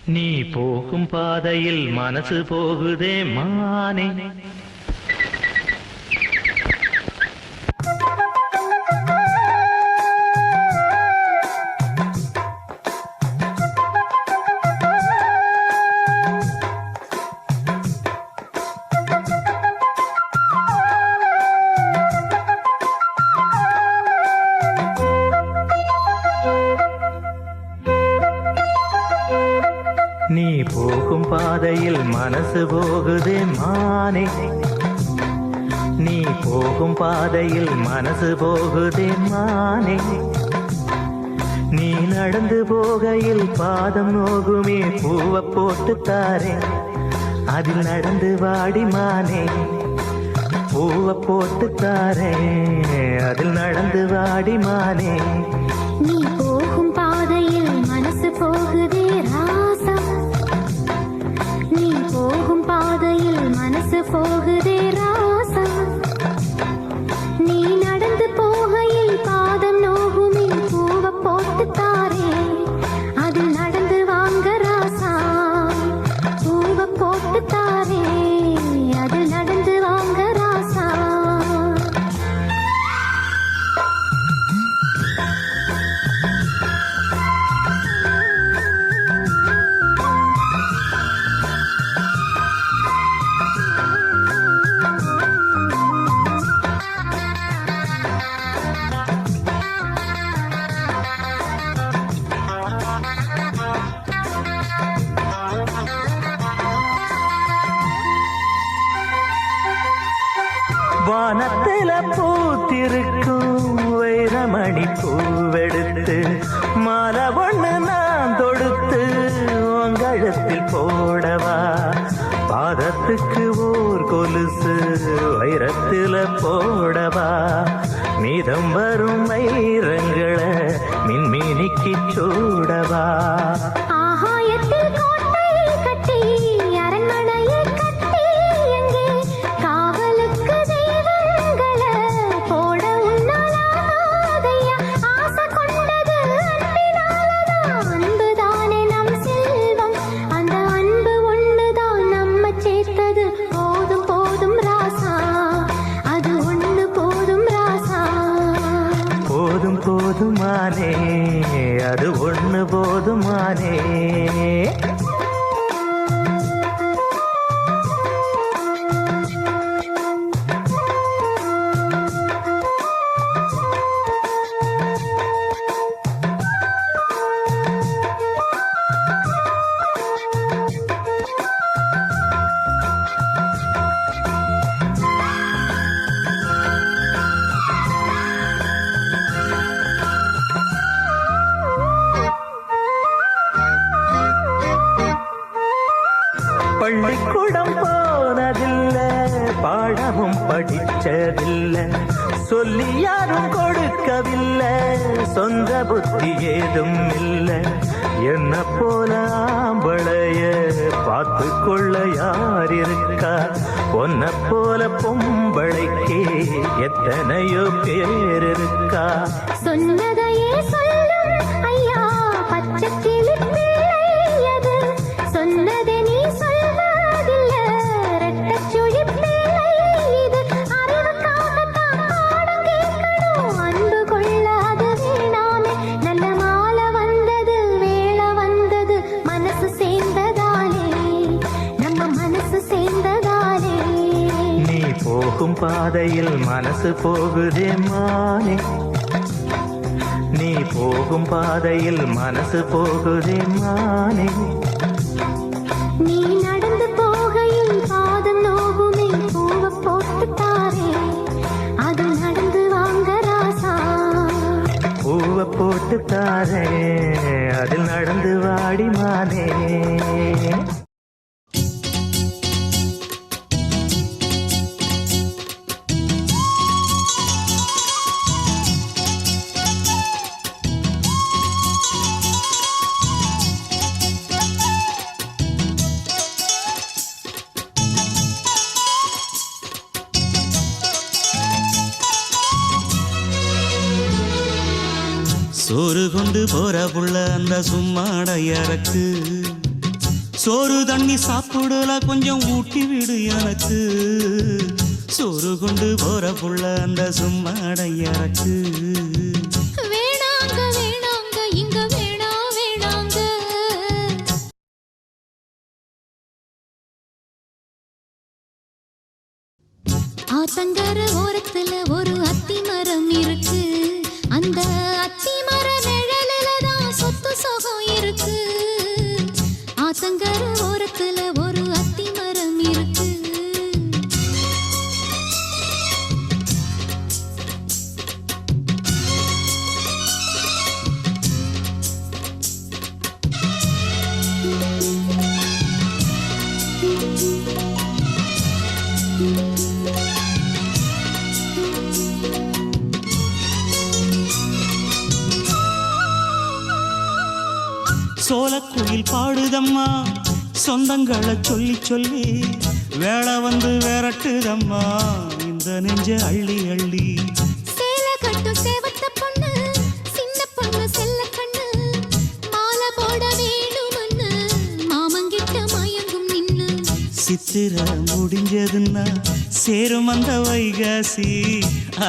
நீ போகும் பாதையில் மனசு போகுதே மானே. நீ போகும் பாதையில் மனசு போகுதே மானே. நீ போகும் பாதையில் மனசு போகுதே மானே. நீ நடந்து போகையில் பாதம் நோகுமே பூவை போட்டு தாரே. அதில் நடந்து வாடி மானே. பூவை போட்டு தாரே. அதில் நடந்து வாடி மானே. நீ போகும் பாதையில் மனசு போகுதே ராசா. நீ போகும் பாதையில் மனசு போகுதே ராசா. நீ நடந்து போகையில் பாதம் நோகுமே பூவை போட்டு தாரே. அதில் நடந்து வாங்க ராசா. பூவை போட்டு தாரே. அதில் நடந்து வாங்க ராசா. வானத்தில பூத்திருக்கும் வைரமணி பூவெடுத்து மாலை ஒண்ணு நான் தொடுத்து உங்கழத்தில் போடவா. பாதத்துக்கு ஓர் கொலுசு வைரத்தில போடவா. மீதம் வரும் வைரங்களை மின்மினிக்கு சூடவா. போதுமானே அது ஒண்ணு போதுமானே. பள்ளிக்கூடம் போனதில்ல பாடமும் படிச்சதில்லை. சொல்லி யாரும் கொடுக்கவில்லை. சொந்த புத்தி ஏதும் இல்லை. என்ன போல ஆம்பளைய பார்த்து கொள்ள யார் இருக்கா. பொன்ன போல பொம்பளைக்கு எத்தனையோ பேர் இருக்கா. சொன்னதையே சொல்லும் ஐயா பச்சை கிளி பிள்ளை அது. சொன்னதை நீ சொல்வதில்லை ரெட்டச்சுழி பிள்ளை இது. அறிவுக்காகத்தான் பாடம் கேட்கணும். அன்பு கொள்ளாது வேணாமே. நல்ல மாலை வந்தது வேளை வந்தது மனசு சேர்ந்ததாலே. நம்ம மனசு சேர்ந்ததாலே. நீ போகும் பாதையில் மனசு போகுதே மானே. நீ போகும் பாதையில் மனசு போகுதே மானே. நீ நடந்து போகையில் பாதம் நோகுமே பூவை போட்டு தாரே. அதில் நடந்து வாங்க ராசா. பூவை போட்டு தாரே. அதில் நடந்து வாடி மானே. சோறு கொண்டு போற புள்ள அந்த சும்மாட இறக்கு. சோறு தண்ணி சாப்பிடல கொஞ்சம் ஊட்டி விடு எனக்கு சோறு கொண்டு போற புள்ள அந்த சும்மாட எனக்கு வேணாங்க வேணாங்க இங்க வேணாங்க ஆத்தங்கர ஓரத்துல ஒரு அத்தி மரம் இருக்கு அந்த அத்தி மர நிழலில தான் சொத்து சுகம் இருக்கு ஆத்தங்கர ஓரத்துல ஒரு அத்தி மரம் இருக்கு சோலக்குயில் பாடுதம்மா சொந்தங்களை சொல்லி சொல்லி வேளை வந்து விரட்டுதம்மா இந்த நெஞ்ச அள்ளி அள்ளி சேல கட்டும் சேவத்த பொண்ணு சின்ன பொண்ணு செல்ல கண்ணு மாலை போட வேணும்னு மாமங்கிட்ட மயங்கும் நின்னு சித்திர முடிஞ்சதுன்னா சேரும் அந்த வைகாசி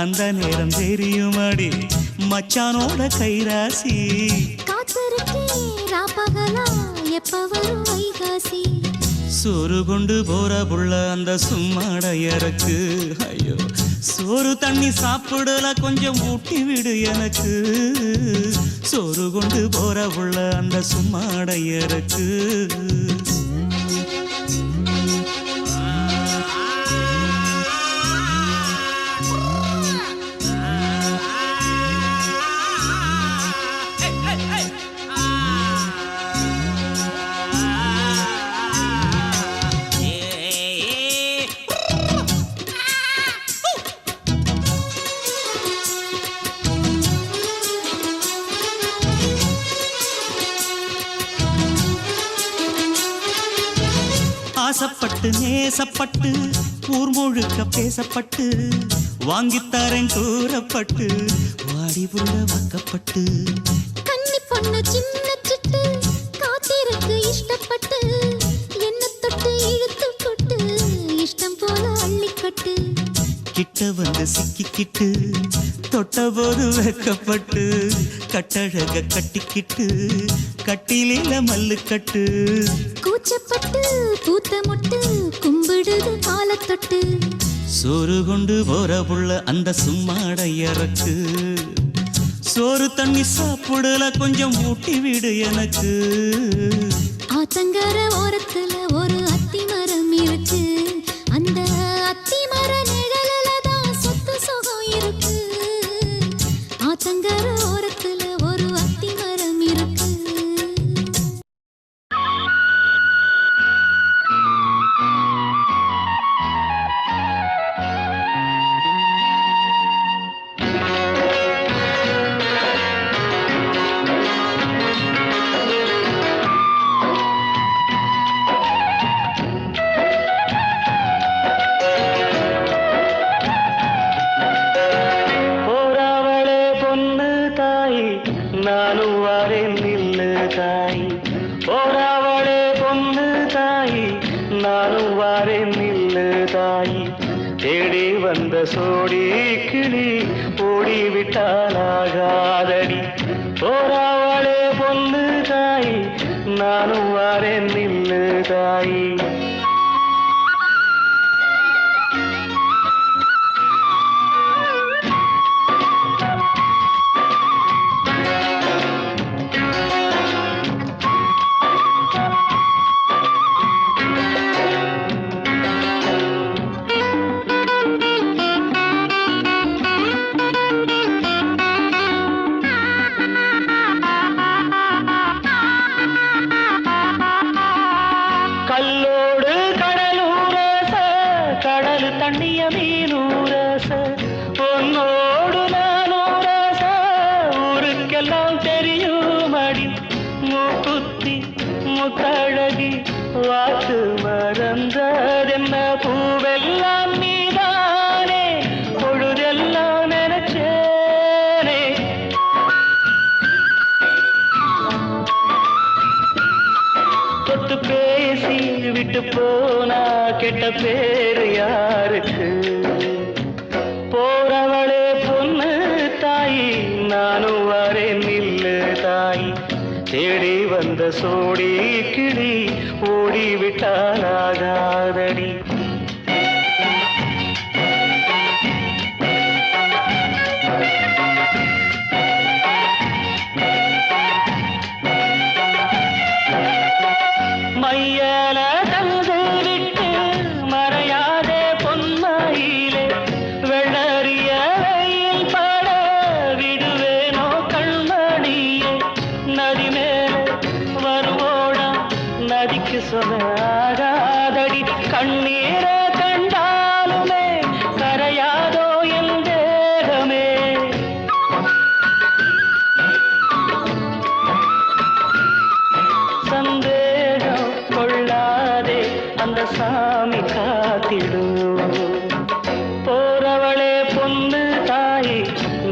அந்த நேரம் தெரியுமாடி மச்சானோட கைராசி காத்திருக்கே ராப்பகலா எப்ப வரும் வைகாசி சோறு கொண்டு போற புள்ள அந்த சும்மாட இறக்கு ஐயோ சோறு தண்ணி சாப்பிடல கொஞ்சம் ஊட்டி விடு எனக்கு சோறு கொண்டு போற புள்ள அந்த சும்மாட இறக்கு ஆசப்பட்டு நேசப்பட்டு ஊர் முழுக்க பேசப்பட்டு வாங்கித்தாரன் கூறப்பட்டு வாடி புள்ள வாக்கப்பட்டு கன்னி பொண்ணு சின்ன சிட்டு காத்திருக்கு இஷ்டப்பட்டு என்ன தொட்டு இழுத்து கொட்டு இஷ்டம் போல அள்ளிக்கட்டு கிட்ட வந்து சிக்கிக்கிட்டு தொட்ட போது வைக்கப்பட்டு கட்டழக கட்டிக்கிட்டு கட்டிலில மல்லு கட்டு கூச்சப்பட்டு பூத்த மொட்டு கும்பிடுது காலத்தொட்டு சோறு கொண்டு போற புள்ள அந்த சும்மாட இறக்கு சோறு தண்ணி சாப்பிடல கொஞ்சம் ஊட்டி விடு எனக்கு ஆத்தங்கர ஓரத்துல ஒரு அத்தி மரம் இருக்கு அந்த அத்தி மர நிழலில தான் சொத்து சுகம் இருக்கு ஆத்தங்கர ஓரத்துல ஒரு அத்தி மரம் இருக்கு போறாவளே பொண்ணு தாய் நானும் வரேன் நில்லு தாய் போறாவளே பொண்ணு தாய் நானும் வரேன் நில்லு தாய் தேடி வந்த சோடி கிளி ஓடிவிட்டாலாகாதடி போறாவளே பொண்ணு தாய் நானும் வரேன் நில்லு தாய் கல்லோடு கடலூரச கடல் தண்ணிய மீனூரச பொன்னோடு நானூரச ஊருக்கெல்லாம் தெரியுமடி மூக்குத்தி முத்தழகி வாக்கு மறந்ததென்ன பூவெல்லாம் நீதானே பொழுதெல்லாம் நினைச்சேனே தொட்டு பேசி விட்டு போனா கெட்ட பேரு யாருக்கு? போறவளே பொண்ணு தாயி, நானும் வரேன் நில்லு தாயி. தேடி வந்த சோடி கிளி ஓடிவிட்டாலாகாதடி. மையல தந்து விட்டு மறையாதே பொன்மையிலே, வெள்ளறிய வெயில் பட விடுவேனோ கண்மணியே. நதி மேலே வருவோடா நதிக்கு சொல்லாகாதடி. கண்ணீரை கண்டாலுமே கரையாதோ என் தேகமே. சந்தேகம் கொள்ளாதே அந்த சாமி காத்திடும். போறவளே பொண்ணு தாயி,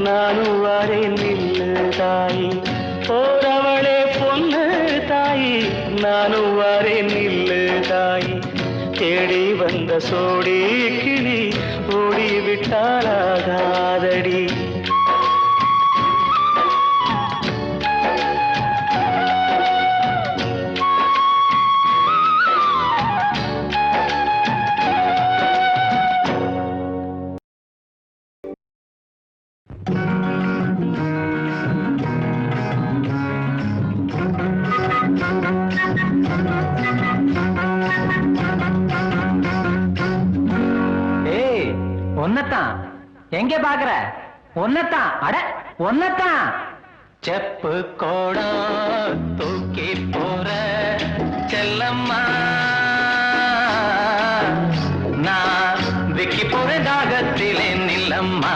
நானும் வரேன் நில்லு தாயி. போறவளே பொண்ணு தாயி, நானும் வரேன் நில்லு தாயி. தேடி வந்த சோடி கிளி ஓடிவிட்டாலாகாதடி. ஏய், ஒன்னத்தான் எங்க பாக்குற? ஒன்னத்தான், அட ஒன்னத்தான். செப்பு கோடம் தூக்கி போற செல்லம்மா, நான் விக்கி போற தாகத்திலே நில்லம்மா.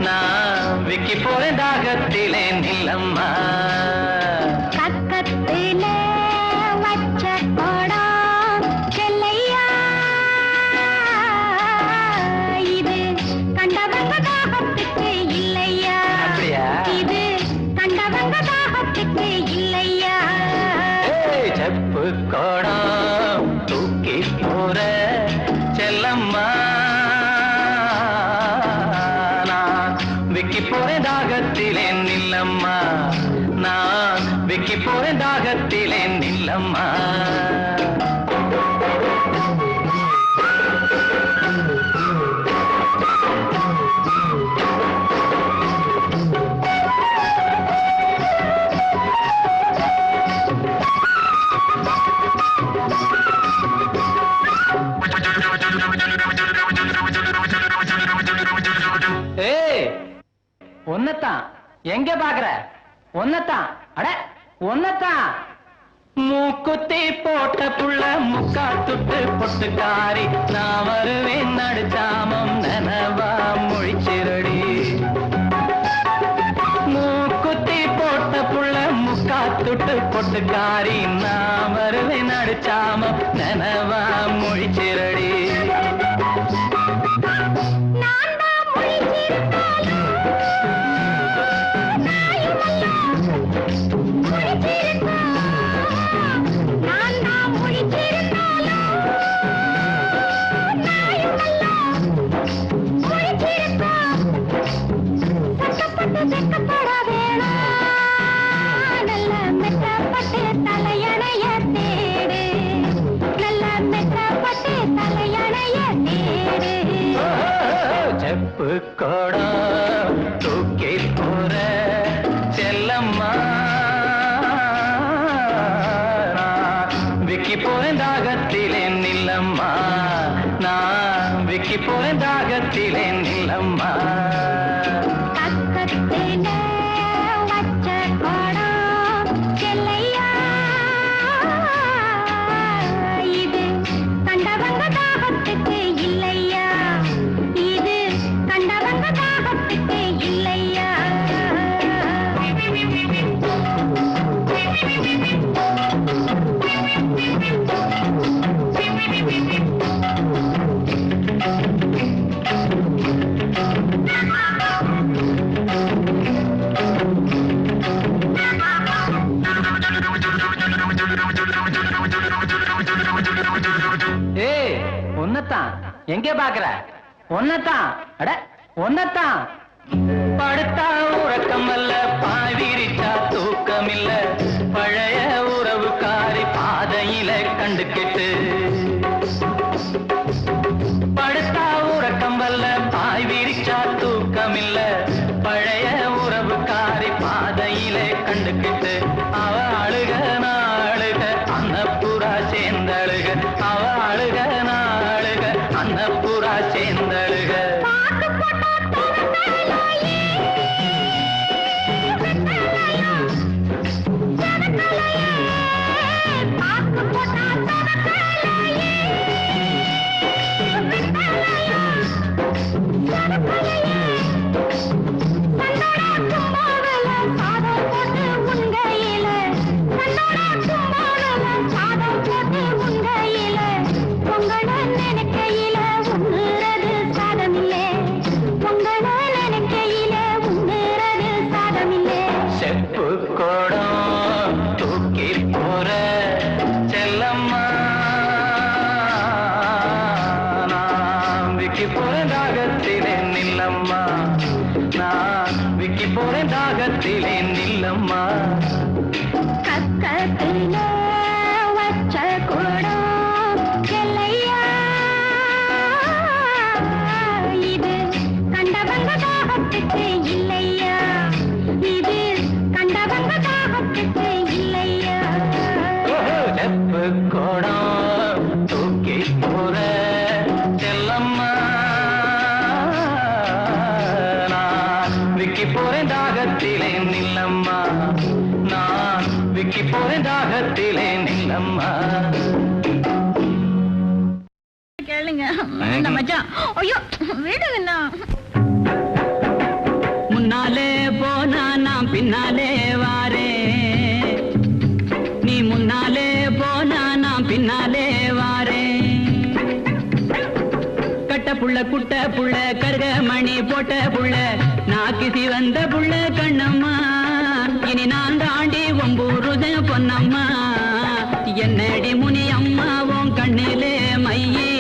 நான் விக்கி போற தாகத்திலே நில்லம்மா. பக்கத்திலே வச்ச கோடம் செல்லையா, இது கண்டவங்க தாகத்துக்கு இல்லையா? அப்படியா? இது கண்டவங்க தாகத்துக்கு இல்லையா? ஏய், செப்பு கோடம் தூக்கி போற செல்லம்மா, நான் விக்கி போற தாகத்திலே நில்லம்மா. நான் விக்கி போற தாகத்திலே நில்லம்மா. ஏய், ஒன்னத்தான் எங்க பாக்குற? ஒன்னத்தான், அட ஒன்னத்தான். மூக்குத்தி போட்ட புள்ள முக்கா துட்டு பொட்டுக்காரி, நான் வருவேன் நடுச்சாமம் நனவா மொழிச்சிரடி. மூக்குத்தி போட்ட புள்ள முக்கா துட்டு பொட்டுக்காரி, நான் வருவேன் நடுச்சாமம் நனவா மொழிச்சிரடி. செப்பு கோடம் தூக்கி போற செல்லம்மா, நான் விக்கி போறேன் தாகத்திலே நில்லம்மா. நான் விக்கி போறேன் தாகத்திலே நில்லம்மா. பக்கத்திலே வச்ச கோடம் செல்லையா, இது கண்டவங்க தாகத்துக்கு இல்லையா? இது கண்டவங்க தாகத்துக்கு இல்லையா? ஒன்னத்தான் எங்கே பாக்குற? ஒன்னத்தான் அட ஒன்னத்தான். படுத்தா உறக்கம் அல்ல, பாவிரிச்சா தூக்கம் இல்ல, பழைய உறவுக்காரி பாதையில கண்டுக்கிட்டு. படுத்தா உறக்கம் அல்ல, பாய் விரிச்சா தூக்கம் இல்ல, பழைய உறவுக்காரி பாதையில கண்டுக்கிட்டு. அவ அழுக நாளுக அன்னப்புறா சேர்ந்தழுக, அவ அழுக நாளுக அன்னப்புறா சேர்ந்தழுக. தாகத்திலே நில்லம்மா. கக்கத்திலே வச்ச கூடம் எல்லையா, இது கண்டவங்க தாகத்துக்கு இல்லையா, இது கண்டவங்க தாகத்துக்கு இல்லையா. செப்பு கூடம் தூக்கி போற செல்லம்மா, விக்கி போறேன் தாகத்திலே நில்லம்மா, நான் விக்கி போறேன் தாகத்திலே நில்லம்மா. கேளுங்க மச்சான். ஐயோ விடுங்கண்ணா. முன்னாலே போனா நான் பின்னாலே வாரே, நீ முன்னாலே போனா நான் பின்னாலே வாரே. கட்ட புள்ள குட்ட புள்ள கருக மணி போட்ட புள்ள நாக்கிசி வந்த புள்ள கண்ணம்மா, இனி நான் தாண்டி ஒம்பூருத பொன்னம்மா. என்னடி முனி அம்மாவும் கண்ணிலே மையே,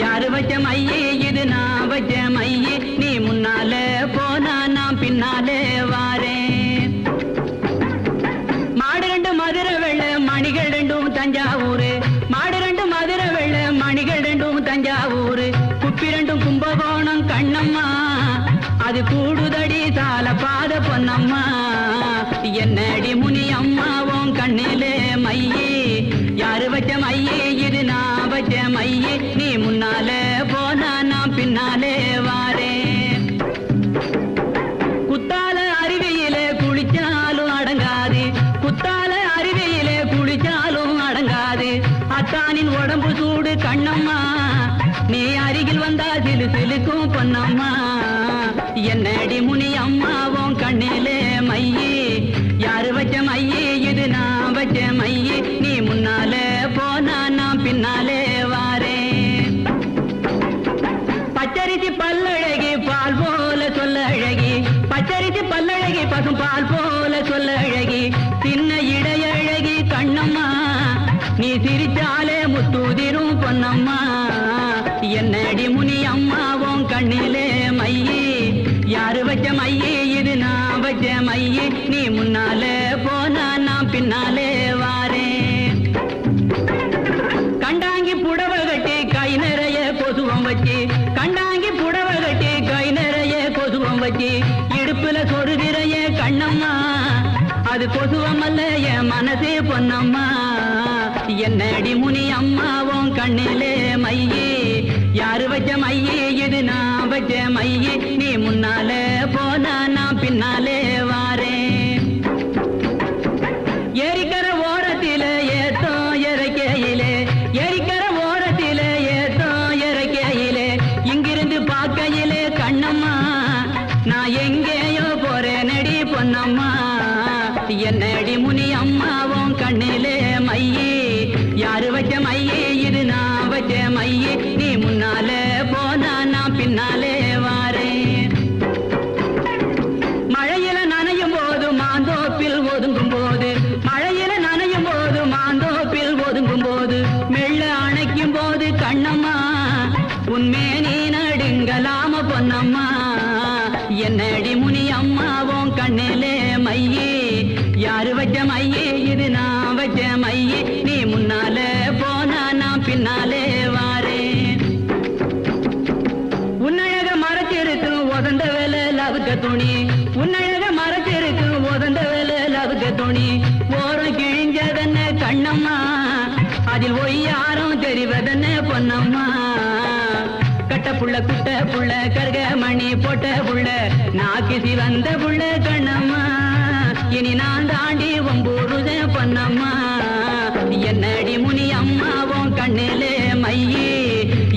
யாரு வச்ச மையே இது நான் வச்ச மையே. நீ முன்னாலே போனா நான் பின்னாலே வாரேன். மாடு ரெண்டு மதுரை வெள்ள மணிகள் ரெண்டும் தஞ்சாவூரு, மாடு ரெண்டு மதுரை வெள்ள மணிகள் ரெண்டும் தஞ்சாவூரு, குப்பி ரெண்டும் கும்பகோணம் கண்ணம்மா, அது கூடுதடி சால பாத பொன்னம்மா. என்னடி முனி அம்மாவும் கண்ணிலே மையே, யாரு வச்ச மையே இது நான் வச்ச மையே. நீ முன்னாலே போனா நான் பின்னாலே வாரேன். குத்தால அருவியிலே குளிச்சாலும் அடங்காது, குத்தால அருவியிலே குளிச்சாலும் அடங்காது, அத்தானின் உடம்பு சூடு கண்ணம்மா, நீ அருகில் வந்தா சிலு சிலுக்கும் பொன்னம்மா. என்னடி முனி அம்மாவும் கண்ணிலே மையே, யாரு வச்ச மையே இது நான் வச்ச மையே. நீ முன்னாலே போனா நான் பின்னாலே வாரேன். பச்சரிசி பல்லழகி பால் போல சொல்ல அழகி, பச்சரிசி பல்லழகி பசும் பால் போல சொல்ல அழகி, சின்ன இடையழகி கண்ணம்மா, நீ சிரிச்சாலே முத்தூதிரும் பொன்னம்மா. என்னடி முனி அம்மாவும் கண்ணிலே மையே, யாரு வச்ச மையே இது நான் வச்ச மையே. நீ முன்னாலே போனா நான் பின்னாலே வாரேன். கண்டாங்கி புடவை கட்டி கை நிறைய கொசுவம் வச்சு, கண்டாங்கி புடவை கட்டி கை நிறைய கொசுவம் வச்சு, இடுப்புல சொருகிறைய கண்ணம்மா, அது கொசுவம் அல்ல என் மனசே பொன்னம்மா. என்னடி முனி அம்மாவும் கண்ணிலே மையே, யாரு வச்ச மையே இது நான் வச்ச மையே. நீ முன்னாலே போனா நான் பின்னாலே வாரேன். ஏரிக்கர ஓரத்திலே ஏத்தோ இறக்கையிலே, ஏரிக்கர ஓரத்திலே ஏத்தோ இறக்கையிலே, இங்கிருந்து பார்க்கையிலே கண்ணம்மா, நான் எங்கேயோ போறேனடி பொன்னம்மா. என்னடி முனி அம்மாவும் கண்ணிலே மையே, யாரு வச்ச மையே இது நான் வச்ச மையே. நீ முன்னாலே போனா நான் பின்னாலே வாரேன். மழையில உன்மேனி நடுங்கலாம பொன்னம்மா என்னடி முனி அம்மாவும் கண்ணிலே மையே யாரு வச்ச மையே இது நான் வச்ச மையே நீ முன்னால போனா நான் பின்னாலே வாரேன் உன்னழக மறைச்சிருக்கு உதந்த வேலை லவுக்க துணி உன்னழக மறைச்சிருக்கு உதந்த வேலை லவுக்க துணி ஓரம் கிழிஞ்சதென்ன கண்ணம்மா அதில் ஒய்யாரும் தெரிவதென்ன பொன்னம்மா கட்ட புள்ள குட்ட புள்ள கருக மணி போட்ட புள்ள நாக்கி சிவந்த புள்ள கண்ணம்மா இனி நான் தாண்டி ஒம்பூருத பொன்னம்மா என்னடி முனி அம்மாவும் கண்ணிலே மையே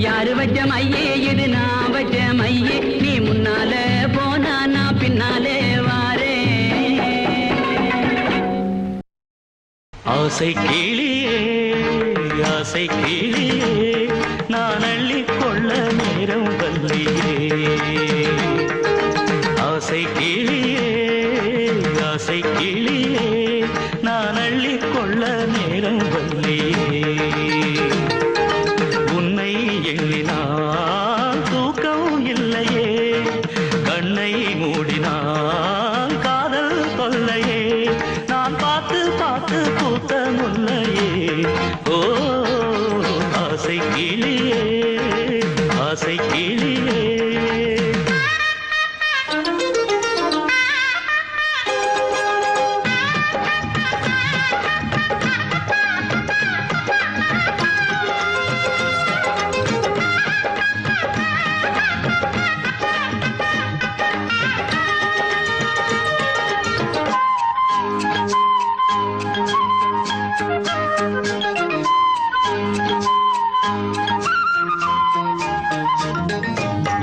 யாரு வச்ச மையே இது நான் வச்ச மையே நீ முன்னால போனா நான் பின்னாலே வாரே ஆசை கிளியே ஆசை கிளியே நான் அள்ளிக்கொள்ள நேரம் வல்லியே ஆசை கிளியே ஆசை கிளியே நான் அள்ளிக்கொள்ள நேரம் வல்லியே உன்னை எண்ணினால் தூக்கம் இல்லையே கண்ணை மூடினால் காதல் தொல்லையே நான் பார்த்து பார்த்து பூத்த முல்லையே ஓ ஆசை கிளியே ஆசை கிளியே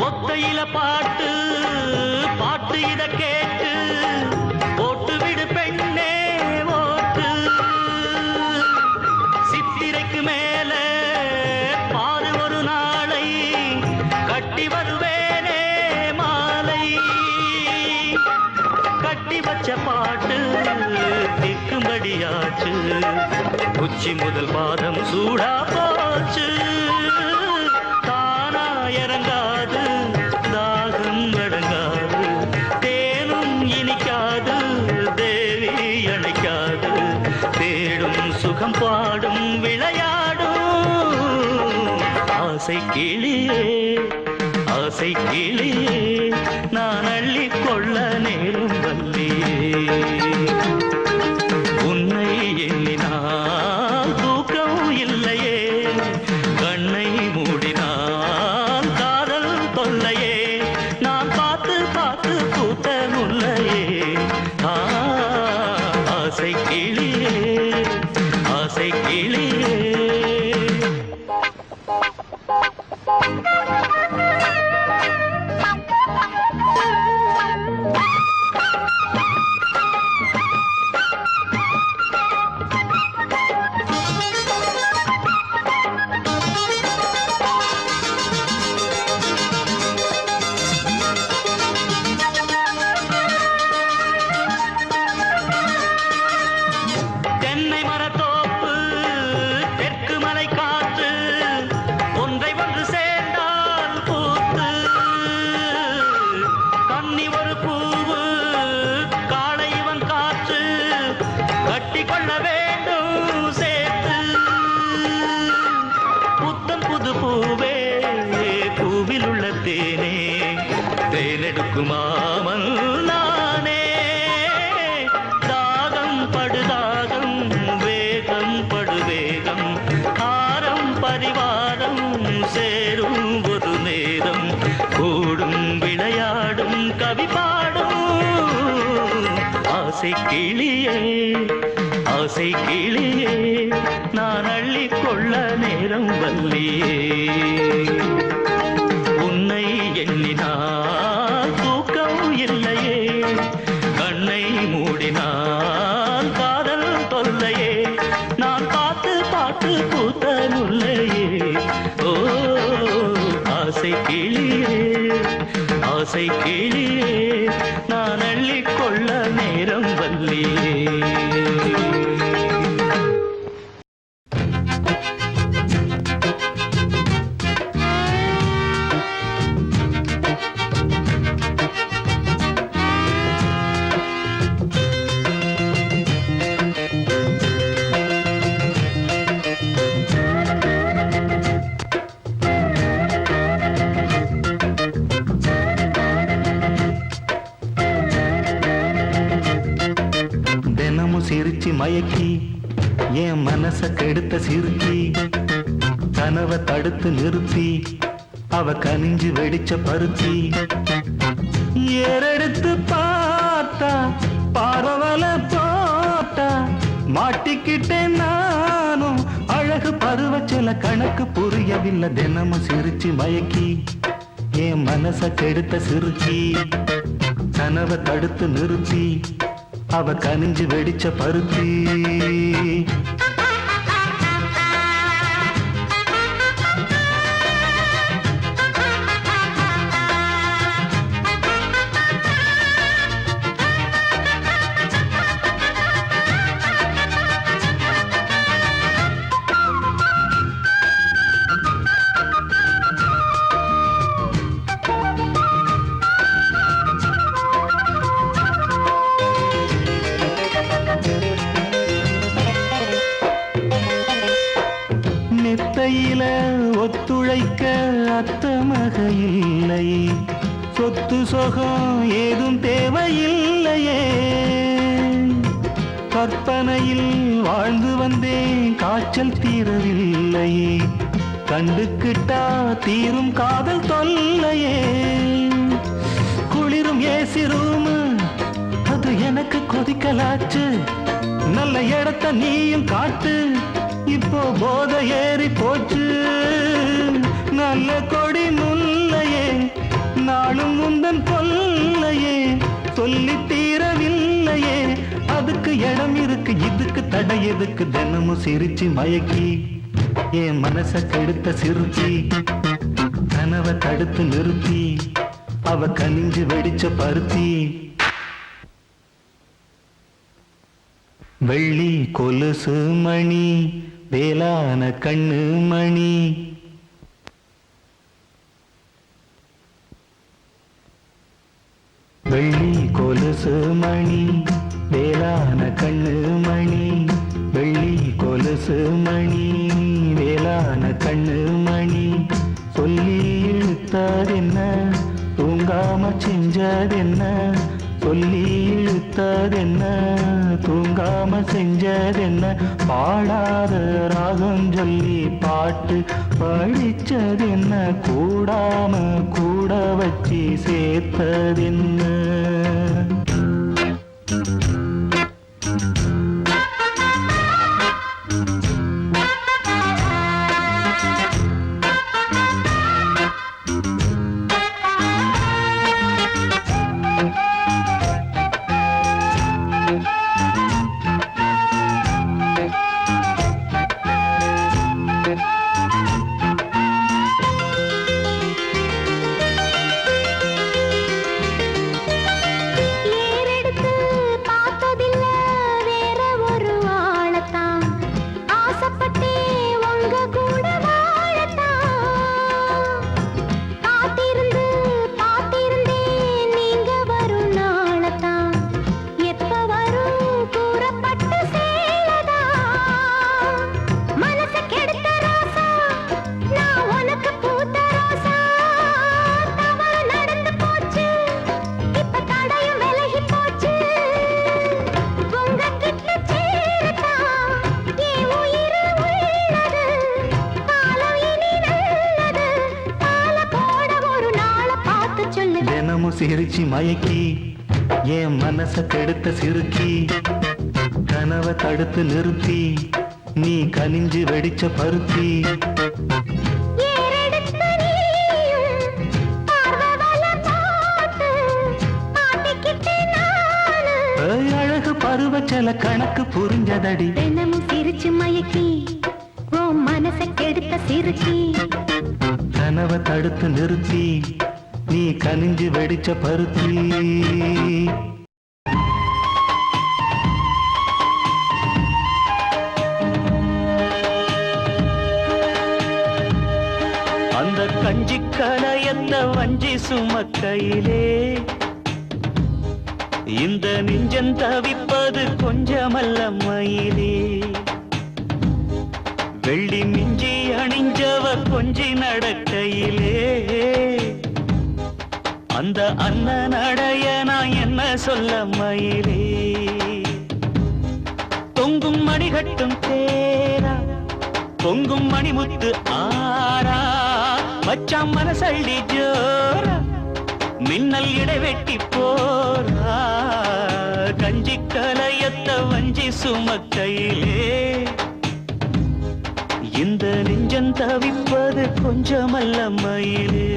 ஒத்தையில பாட்டு பாட்டு இத கேட்டு போட்டு விடு பெண்ணே ஓட்டு சித்திரைக்கு மேல பாரு ஒரு நாளை கட்டி வருவேனே மாலை கட்டி வச்ச பாட்டு திக்கும்படியாச்சு உச்சி முதல் பாதம் சூடா போச்சு தானா இறங்காது தாகம் அடங்காது தேனும் இனிக்காது தேவி அணைக்காது தேடும் சுகம் பாடும் விளையாடும் ஆசை கிளியே ஆசை கிளியே நான் அள்ளிக்கொள்ள நேரும் வல்லியே உன்னை எண்ணினால் தூக்கம் இல்லையே கண்ணை மூடினால் காதல் தொல்லையே நான் பார்த்து பார்த்து பூத்த முல்லையே ஆசை கிளியே ஆசை கிளியே தென்னை மரத்தோப்பு தெற்கு மலை காற்று ஒன்றை ஒன்று சேர்ந்தால் பூத்து கன்னி ஒரு பூவு காளை இவன் காற்று கட்டி கொள்ள வேண்டும் சேர்த்து புத்தம் புது பூவே பூவில் உள்ள தேனே தேனெடுக்கும் மாமன் நானே தாகம் படுதாகம் வேகம் படுவேகம் ஆரம் பரிவாரம் சேரும் ஒரு நேரம் கூடும் விளையாடும் கவி பாடும் ஆசை கிளியே ஆசை கிளியே நான் அள்ளிக்கொள்ள நேரம் வல்லியே உன்னை எண்ணினால் தூக்கம் இல்லையே கண்ணை மூடினால் காதல் தொல்லையே நான் பார்த்து பார்த்து பூத்த முல்லையே ஓ ஆசை கிளியே ஆசை கிளியே நான் அள்ளிக்கொள்ள நேரம் வல்லியே மயக்கி என் மனச கெடுத்த சிறுக்கி கனவை தடுத்து நிறுத்தி அவ கனிஞ்சு வெடிச்ச பருத்தி ஏறெடுத்து பார்த்தா பார்வல போட்டா மாட்டிக்கிட்டேன் நானும் அழகு பருவச்சில கணக்கு புரியவில்லை தினமும் சிரிச்சு மயக்கி என் மனச கெடுத்த சிறுக்கி கனவை தடுத்து நிறுத்தி அவ கனிஞ்சு வெடிச்ச பருத்தி மெத்தையில ஒத்துழைக்க அத்த மக இல்லையே சொத்து சொகம் ஏதும் தேவையில்லையே கற்பனையில் வாழ்ந்து வந்தேன் காய்ச்சல் தீரவில்லையே கண்டுக்கிட்டா தீரும் காதல் தொல்லையே குளிரும் ஏசி ரூமு அது எனக்கு கொதிக்கலாச்சு நல்ல இடத்த நீயும் காட்டு இப்போ போத ஏறி போச்சு நல்ல கொடி முல்லையே நாளும் முந்தன் கொல்லையே சொல்லி தீரவில்லையே அதுக்கு இடம் இருக்கு இதுக்கு தடை எதுக்கு தினமும் சிரிச்சு மயக்கி என் மனச கெடுத்த சிறுச்சி கனவை தடுத்து நிறுத்தி அவ கனிஞ்சு வெடிச்ச பருத்தி வெள்ளி கொலுசு மணி வேளான கண்ணு மணி வெள்ளி கொலுசு மணி வேளான கண்ணு மணி வெள்ளி கொலுசு மணி வேளான கண்ணு மணி சொல்லி இழுத்ததென்ன தூங்காம செஞ்சதென்ன சொல்லி இழுத்ததென்ன தூங்காம செஞ்சதென்ன பாடாத ராகம் சொல்லி பாட்டு படிச்சதென்ன கூடாம கூட வச்சு சேர்த்ததென்ன சிரிச்சு மயக்கி என் மனச கெடுத்த சிறுக்கி கனவை தடுத்து நிறுத்தி நீ கனிஞ்சு வெடிச்ச பருத்தி அழகு பருவச்சல கணக்கு புரிஞ்சதடி தினமும் சிரிச்சு மயக்கி ஓ மனச கெடுத்த சிறுக்கி கனவை தடுத்து நிறுத்தி நீ கனிஞ்சு வெடிச்ச பருத்தி அந்த கஞ்சி கலையத்த வஞ்சி சுமக்கையிலே இந்த நெஞ்சம் தவிப்பது கொஞ்சமல்ல மயிலே வெள்ளி மிஞ்சி அணிஞ்சவ கொஞ்சி நடக்கையிலே அந்த அண்ணனடைய நான் என்ன சொல்ல மயிலே தொங்கும் மணிகட்டும் தேரா பொங்கும் மணிமுத்து ஆரா மச்சான் மனசள்ளி ஜோரா மின்னல் இடைவெட்டி போரா கஞ்சி கலையத்த வஞ்சி சுமக்கையிலே இந்த நெஞ்சம் தவிப்பது கொஞ்சமல்ல மயிலே.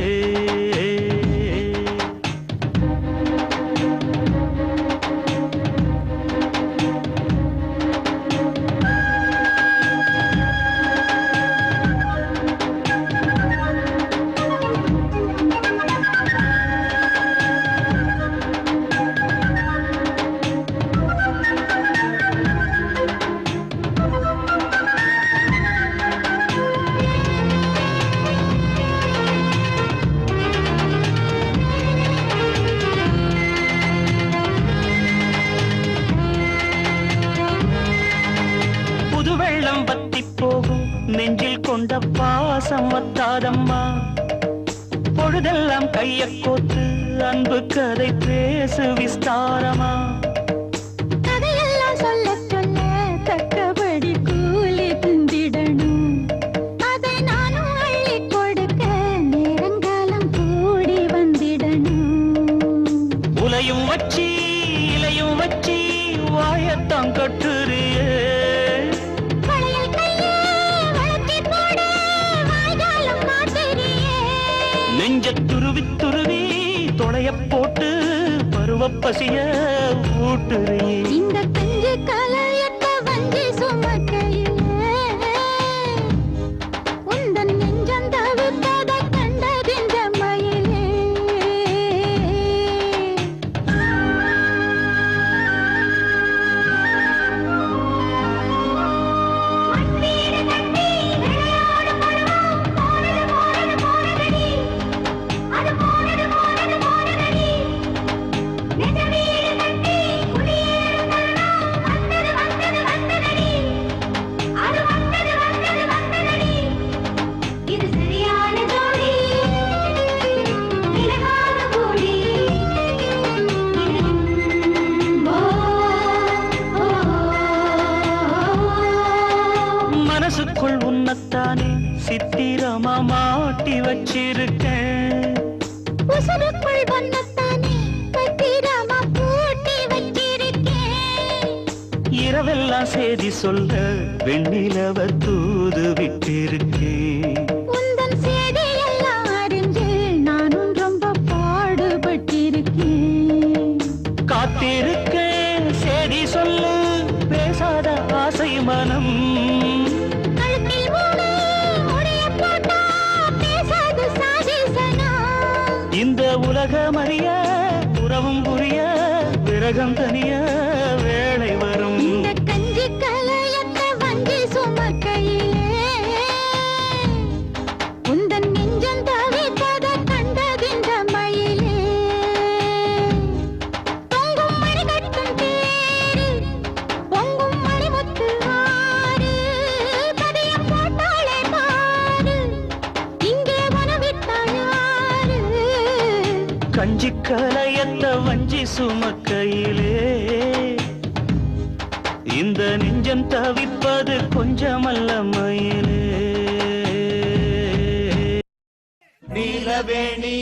நெஞ்சில் கொண்ட பாசம் வத்தாதம்மா பொழுதெல்லாம் கைய கோத்து அன்பு கதை பேசு விஸ்தாரமா கதையெல்லாம் சொல்ல சொல்ல தக்கபடி கூலி தந்திடணும் அதை நானும் அள்ளி கொடுக்க நேரங்காலம் கூடி வந்திடணும் உலையும் வச்சி இலையும் வச்சி வாயத்தான் கட்டுறியே நெஞ்ச துருவி துருவி தொடைய போட்டு பருவ பசிய ஊட்டுறியே இந்த கஞ்சி கலையத்த வஞ்சி சுமக்கையிலே உந்தன் நெஞ்சம் தவிப்பத கண்டதின்ற மயிலே மனசுக்குள் உன்னத்தானே சித்திரமா மாட்டி வச்சிருக்கேன் உசுருக்குள் வண்ணத்தானே பத்திரமா பூட்டி வச்சிருக்கேன் இரவெல்லாம் செய்தி சொல்ல வெண்ணிலவ தூது விட்டிருக்கேன் உந்தன் செய்தியெல்லாம் அறிஞ்சு நானும் ரொம்ப பாடுபட்டிருக்கேன் காத்திருக்கேன் செய்தி சொல்லு பேசாத ஆசை மனம் கழுத்தில் முடிய போட்டா பேசாத சாதிசனா இந்த உலகம் அறிய உறவும் புரிய விரகம் தனிய வேளை வரும் இந்த கஞ்சி கலையத்த வஞ்சி சுமக்கையிலே உந்தன் நெஞ்சம் தவிப்பத கண்டதின்ற மயிலே தொங்கும் மணிகட்டும் தேரு பொங்கும் மணிமுத்து ஆறு பதியம் போட்டாளே பாரு இங்கே மனவிட்டாயாரு கஞ்சி கலையத்த வஞ்சி சுமக்கையிலே இந்த நெஞ்சம் தவிப்பது கொஞ்சமல்ல மயிலே. நீலவேணி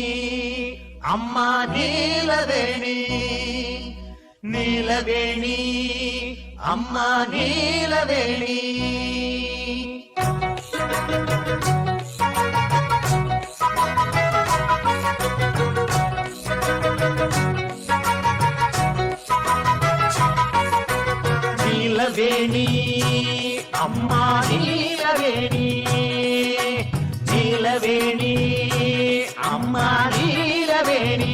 அம்மா நீலவேணி நீலவேணி அம்மா நீலவேணி நீலவேணி அம்மா நீலவேணி நீலவேணி அம்மா நீலவேணி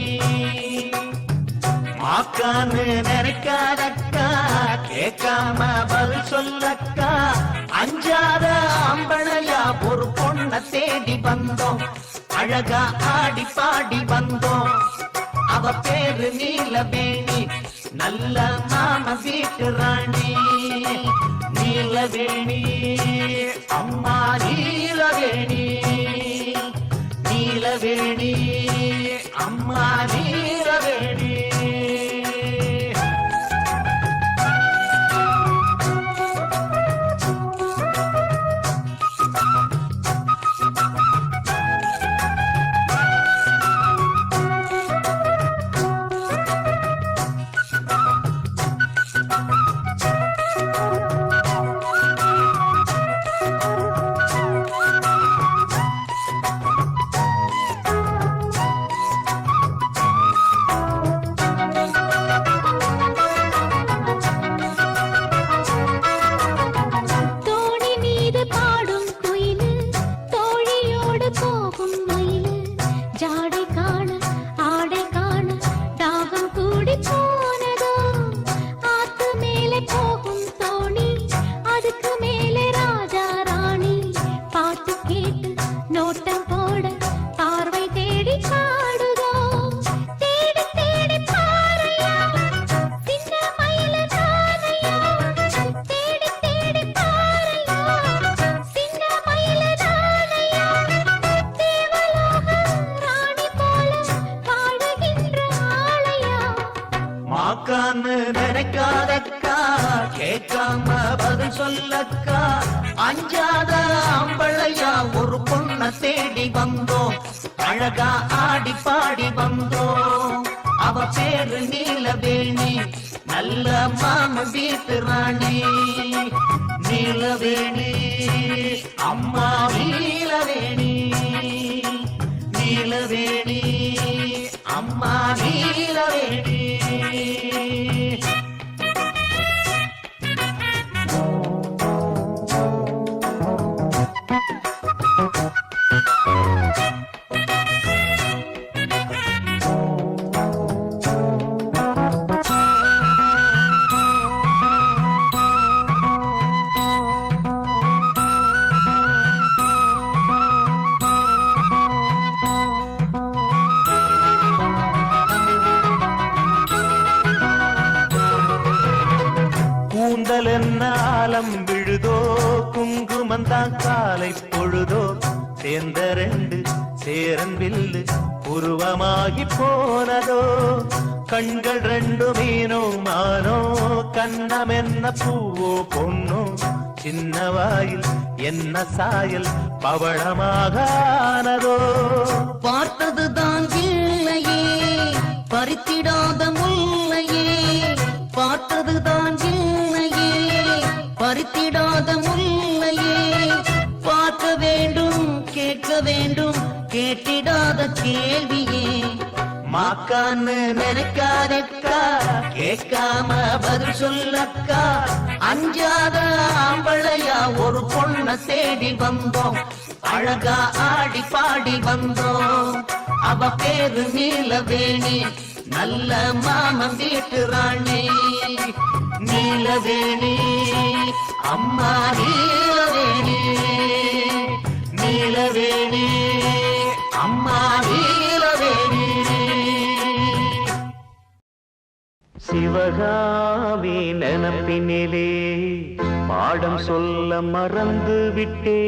மாக்கான்னு நினைக்காதக்கா கேட்காம பதில் சொல்லக்கா அஞ்சாத அம்பளையா ஒரு பொண்ண தேடி வந்தோம் அழகா ஆடி பாடி வந்தோம் அவ பேரு நீலவேணி நல்ல மாம வீட்டு ராணி நீலவேணி அம்மா நீலவேணி நீலவேணி அம்மா நீலவேணி பதில் சொல்லக்கா அஞ்சாத அம்பளையா ஒரு பொண்ண தேடி வந்தோம் அழகா ஆடி பாடி வந்தோம் அவ பேரு நீலவேணி நல்ல மாம வீட்டு ராணி நீலவேணி அம்மா நீலவேணி நீலவேணி அம்மா நீலவேணி கூந்தல் என்ன ஆலம் விழுதோ குங்குமந்தான் காலை பொழுதோ சேர்ந்த ரெண்டு சேரன் வில்லு உருவமாகி போனதோ கண்கள் ரெண்டு மீனோ மானோ கண்ணம் என்ன பூவோ பொன்னோ சின்ன வாயில் என்ன சாயல் பவளமாக ஆனதோ பார்த்ததுதான் இல்லையே பறித்திடாத முல்லையே பார்த்ததுதான் இல்லையே பறித்திடாத முல்லையே பார்க்க வேண்டும் கேட்க வேண்டும் கேட்டிடாத கேள்வியே மாக்கான்னு நினைக்காதக்கா கேட்காம பதில் சொல்லக்கா அஞ்சாத ஆம்பளையா ஒரு பொண்ண தேடி வந்தோம் அழகா ஆடி பாடி வந்தோம் அவ பேரு நீலவேணி நல்ல மாமன் வீட்டு ராணி நீலவேணி அம்மா நீலவேணி நீலவேணி அம்மா நீலவேணி சிவகாமி நினப்பினிலே பாடம் சொல்ல மறந்து விட்டே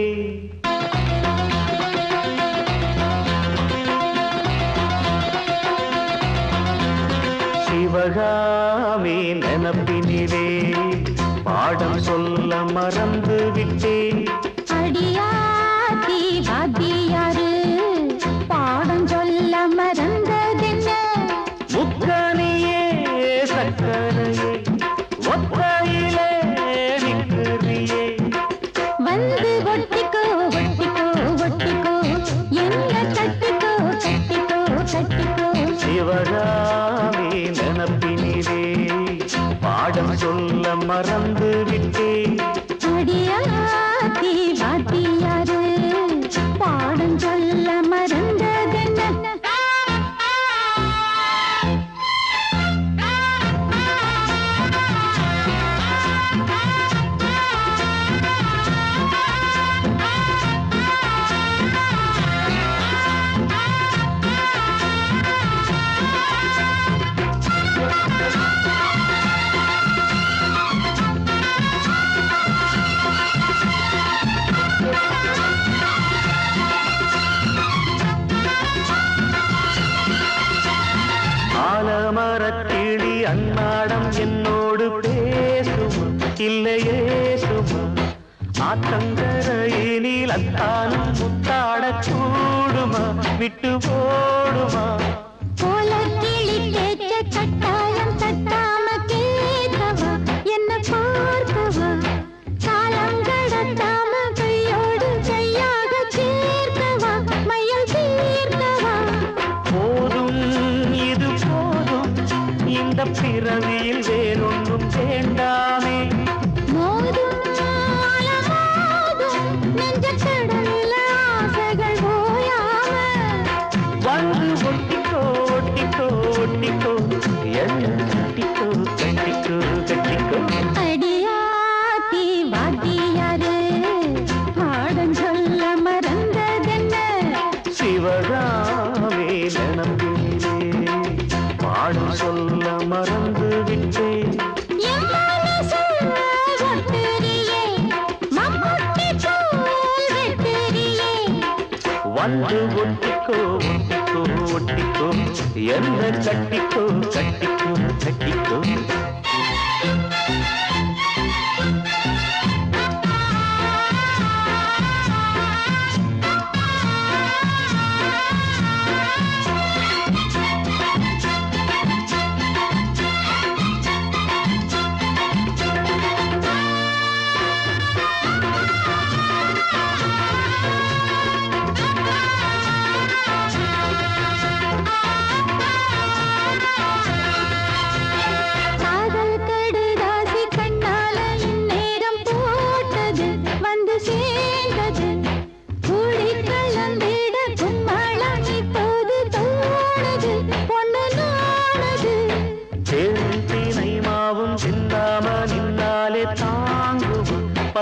சிவகாமி நினப்பினிலே பாடம் சொல்ல மறந்து விட்டே அடியாத்தி வாத்தியாரு பாடம் சொல்ல மறந்ததென்ன முக்கனியே சக்கரையே ஒத்தையிலே நிற்கிறியே வந்து ஒட்டிக்கோ ஒட்டிக்கோ ஒட்டிக்கோ என்ன கட்டிக்கோ கட்டிக்கோ கட்டிக்கோ சிவகாமி நினப்பினிலே பாடம் சொல்ல மறந்து விட்டே அடியாத்தி வாத்தியாரு பாடம் சொல்ல மறந்ததென்ன ஆலமரக்கிளி அன்னாடம் என்னோடு பேசுமா இல்லையே சுமா ஆத்தங்கரையினில் அத்தானும் முத்தாட கூடுமா விட்டு போடுமா போல கிளி கேட்ட கட்டாயம் தட்டாம கேட்கவா என்ன பார்க்கவா காலம் கடத்தாம கையோடு கையாக சேர்க்கவா மையம் தீர்க்கவா போதும் இது போதும் இந்த பிறவியில் வேறொன்றும் வேண்டாமே மோதும் மோதும் நெஞ்ச கடல்ல ஆசைகள் ஓயாம வந்து ஒட்டிக்கோ ஒட்டிக்கோ ஒட்டிக்கோ என்ன கட்டிக்கோ கட்டிக்கோ கட்டிக்கோ அடியாத்தி வாத்தியாரு பாடம் சொல்ல மறந்ததென்ன சிவகாமி நினப்பினிலே பாடம் சொல்ல மறந்து விட்டேன் என் மனசு ஒட்டுறியே மம்முட்டி போல் வெட்டுறியே வந்து ஒட்டிக்கோ ஒட்டிக்கோ ஒட்டிக்கோ என்ன கட்டிக்கோ கட்டிக்கோ கட்டிக்கோ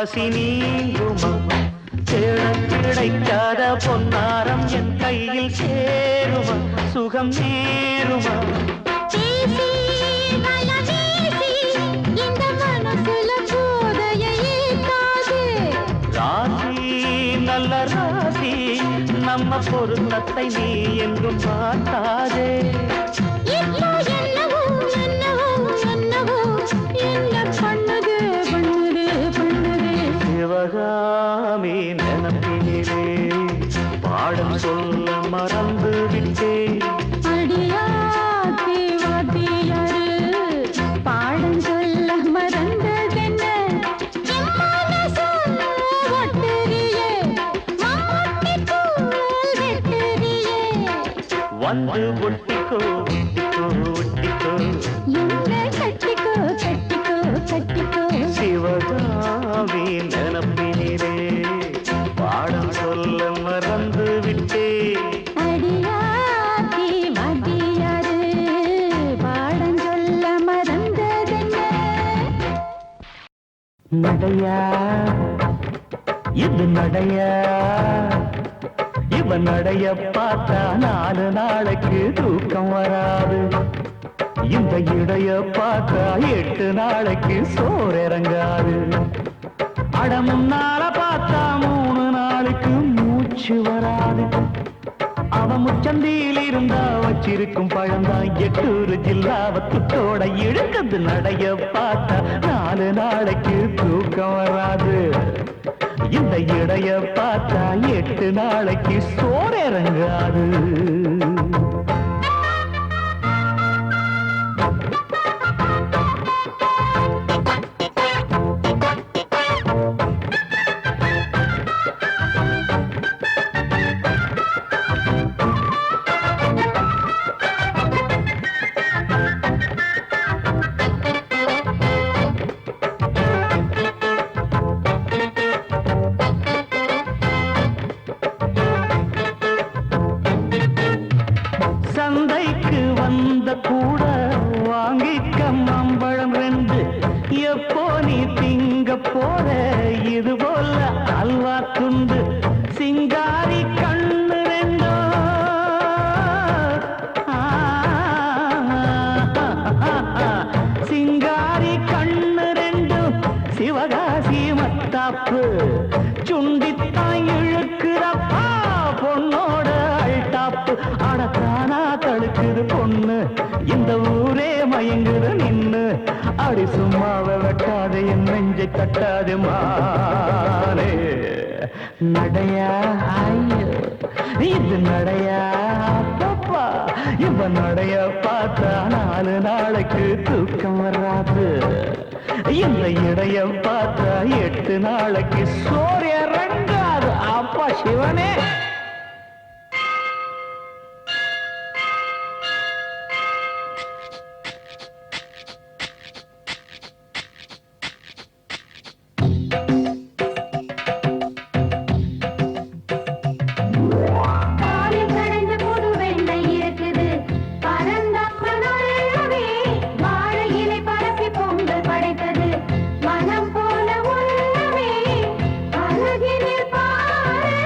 பசி நீங்குமா தேட கிடைக்காத பொன்னாரம் என் கையில் சேருமா சுகம் நேருமா பேசி வலம் வீசி இந்த மனசுல போதையை ஏத்தாதே. ராசி நல்ல ராசி நம்ம பொருத்தத்தை நீ எங்கும் பார்த்தாதே இப்போ என்னவோ என்னவோ என்னவோ என்ன பண்ணுது பண்ணுது பண்ணுது. சிவகாமி நினப்பினிலே பாடம் சொல்ல மறந்து விட்டேன் அடியாத்தி வாத்தியாரு பாடம் சொல்ல மறந்ததென்ன? என் மனசு ஒட்டுறியே, மம்முட்டி தூள் வெட்டுறியே. வந்து ஒட்டிக்கோ ஒட்டிக்கோ ஒட்டிக்கோ என்ன கட்டிக்கோ கட்டிக்கோ கட்டிக்கோ. சிவகாமி நினப்பினிலே பாடம் சொல்ல மறந்து விட்டேன் அடியாத்தி வாத்தியாரு பாடம் சொல்ல மறந்ததென்ன? நடையா இது நடையா இவன் நடைய பார்த்தா 4 நாளைக்கு தூக்கம் வராது இந்த இடைய பார்த்தா 8 நாளைக்கு சோறு இறங்காது அட முன்னால பார்த்தா 3 நாளுக்கு மூச்சு வராது அவன் முச்சந்தியில் இருந்தா வச்சிருக்கும் பழந்தான் 8 ஜில்லாவ துட்டோட இழுக்குது நடைய பார்த்தா 4 நாளைக்கு தூக்கம் வராது இந்த இடைய பார்த்தா 8 நாளைக்கு சோறு இறங்காது சந்தைக்கு வந்த கூட வாங்கிக்க மாம்பழம் 2 எப்போ நீ திங்க போற இது போல அல்வா துண்டு சிங்காரி கண்ணு 2 சிங்காரி கண்ணு 2 சிவகாசி மத்தாப்பு சுண்டித்தான் இழுக்கிறப்பா பொண்ணோட அல்டாப்பு அடத்தானா தடுக்குது பொண்ணு இந்த ஊரே மயங்குது நின்னு அடி சும்மாவை வெட்டாது என் நெஞ்சை கட்டாது மானே நடையா ஐயோ இது நடையா பாப்பா இவன் நடைய பார்த்தா 4 நாளைக்கு தூக்கம் வராது இந்த இடைய பார்த்தா 8 நாளைக்கு சோறு இறங்காது அப்பா சிவனே காலை கடந்த புது வெள்ளை இருக்குது பரந்தாமனே வாழை இலை பரப்பி பொங்கல் படைத்தது மனம் போல உள்ளவே அழகினில் பாரு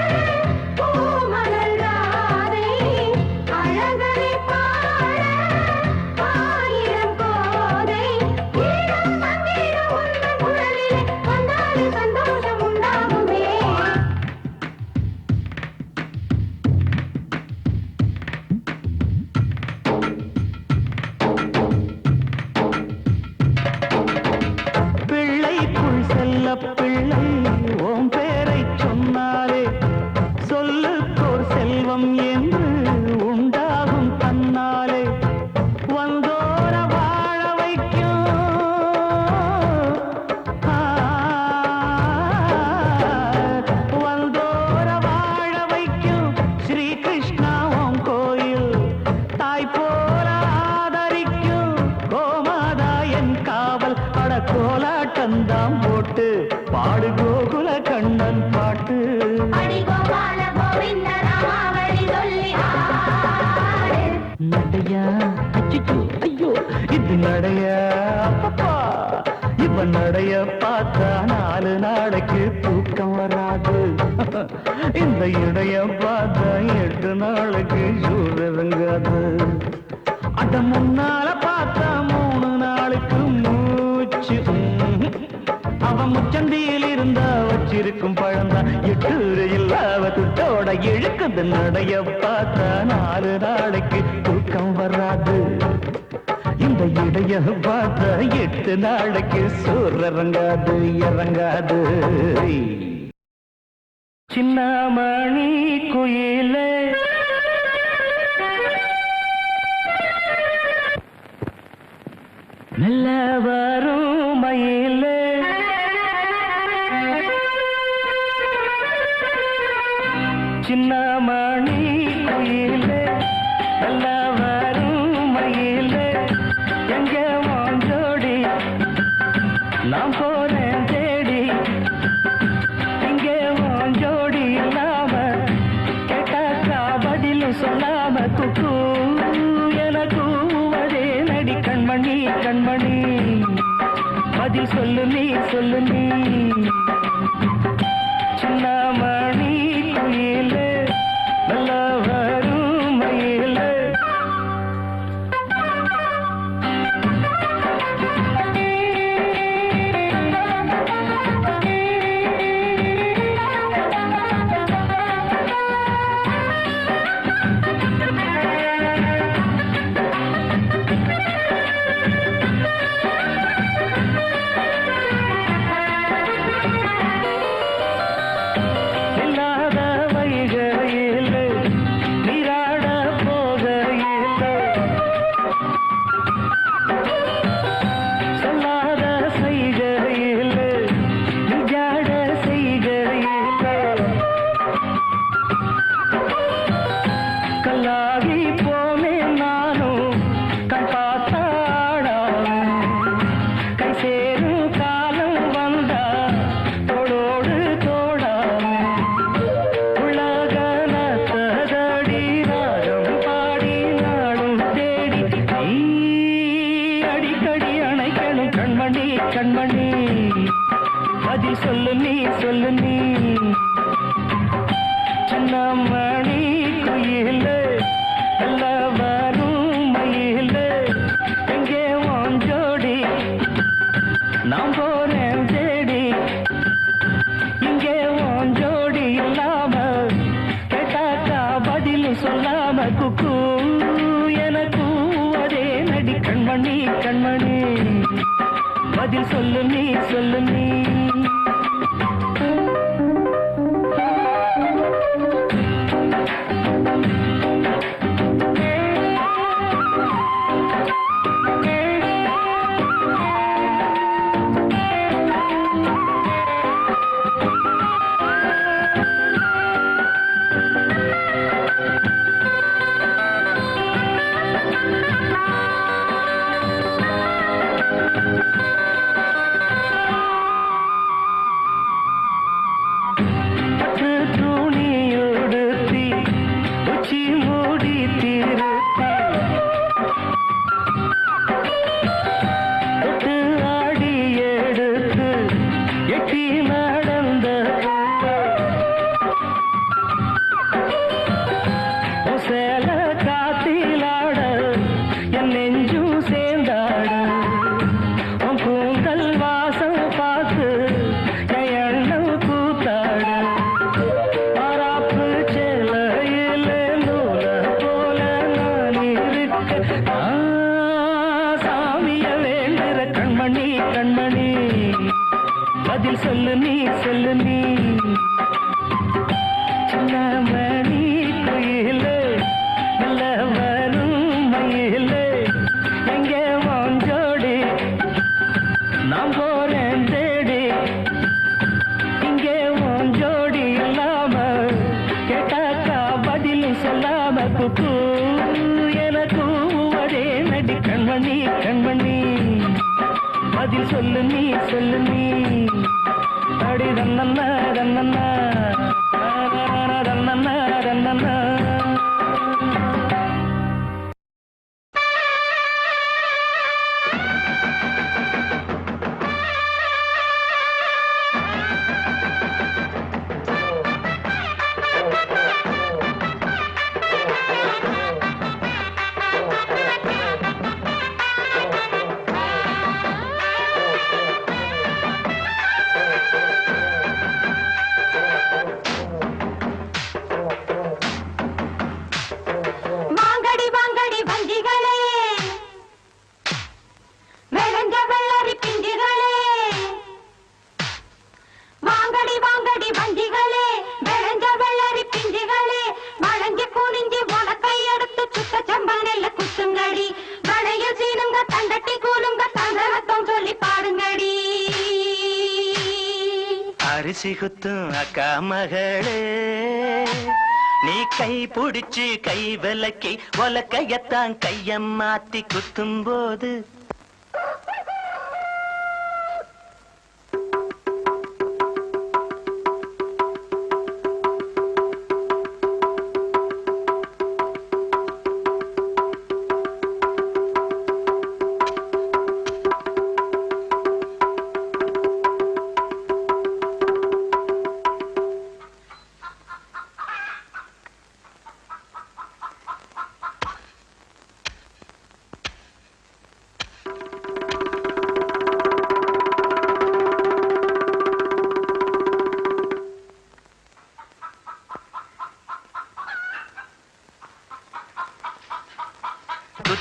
இந்த இடைய பார்த்தா 8 நாளைக்கு சூரங்காது அட முன்னால பார்த்தா 3 நாளுக்கு மூச்சு அவன் முச்சந்தியில் இருந்தா வச்சிருக்கும் பழந்தா 8 இல்லாவ துட்டோட இழுக்குது நடைய பார்த்தா 4 நாளைக்கு தூக்கம் வராது இந்த இடைய பார்த்தா 8 நாளைக்கு சூரங்காது இறங்காது சின்னமணி குயிலே மெல்ல வரும் மயிலே சின்னமணி குயிலே மெல்ல வரும் மயிலே எங்க வாஞ்சோடி நான் போறேன் தேடி இங்கே வாஞ்சோடி இல்லாம கேட்டாக்கா பதிலும் சொல்லாம குக்கு எனக்கு அதே நடி கண்மணி கண்மணி பதில் சொல்லு நீ சின்னமணி குயிலே நல்ல வரும் மயிலே கண்மணி பதில் சொல்லு நீ சின்னமணி குயிலே நல்ல வரும் மயிலே எங்கே வாஞ்சோடி நான் போறேன் தேடி இங்கே வாஞ்சோடி இல்லாம கேட்டாக்கா பதில் சொல்லாம குக்கு எனக்கு அதே நடி கண்மணி கண்மணி பதில் சொல்லு நீ பதில் சொல்லு நீ சின்னமணி குயிலே நல்ல வரும் மயிலே எங்கே வாஞ்சோடி நான் போறேன் தேடி இங்கே வாஞ்சோடி இல்லாம கேட்டாக்கா பதிலும் சொல்லாம குக்கு எனக்கு அதே நடி கண்மணி கண்மணி பதில் சொல்லு நீ அடி தன்னன்னா தன்னன்னா தன்னன்னா தன்னன்னா அரிசி குத்தும் அக்கா மகளே நீ கை பிடிச்சு கை விலக்கி உலக்கையத்தான் கைய மாத்தி குத்தும் போது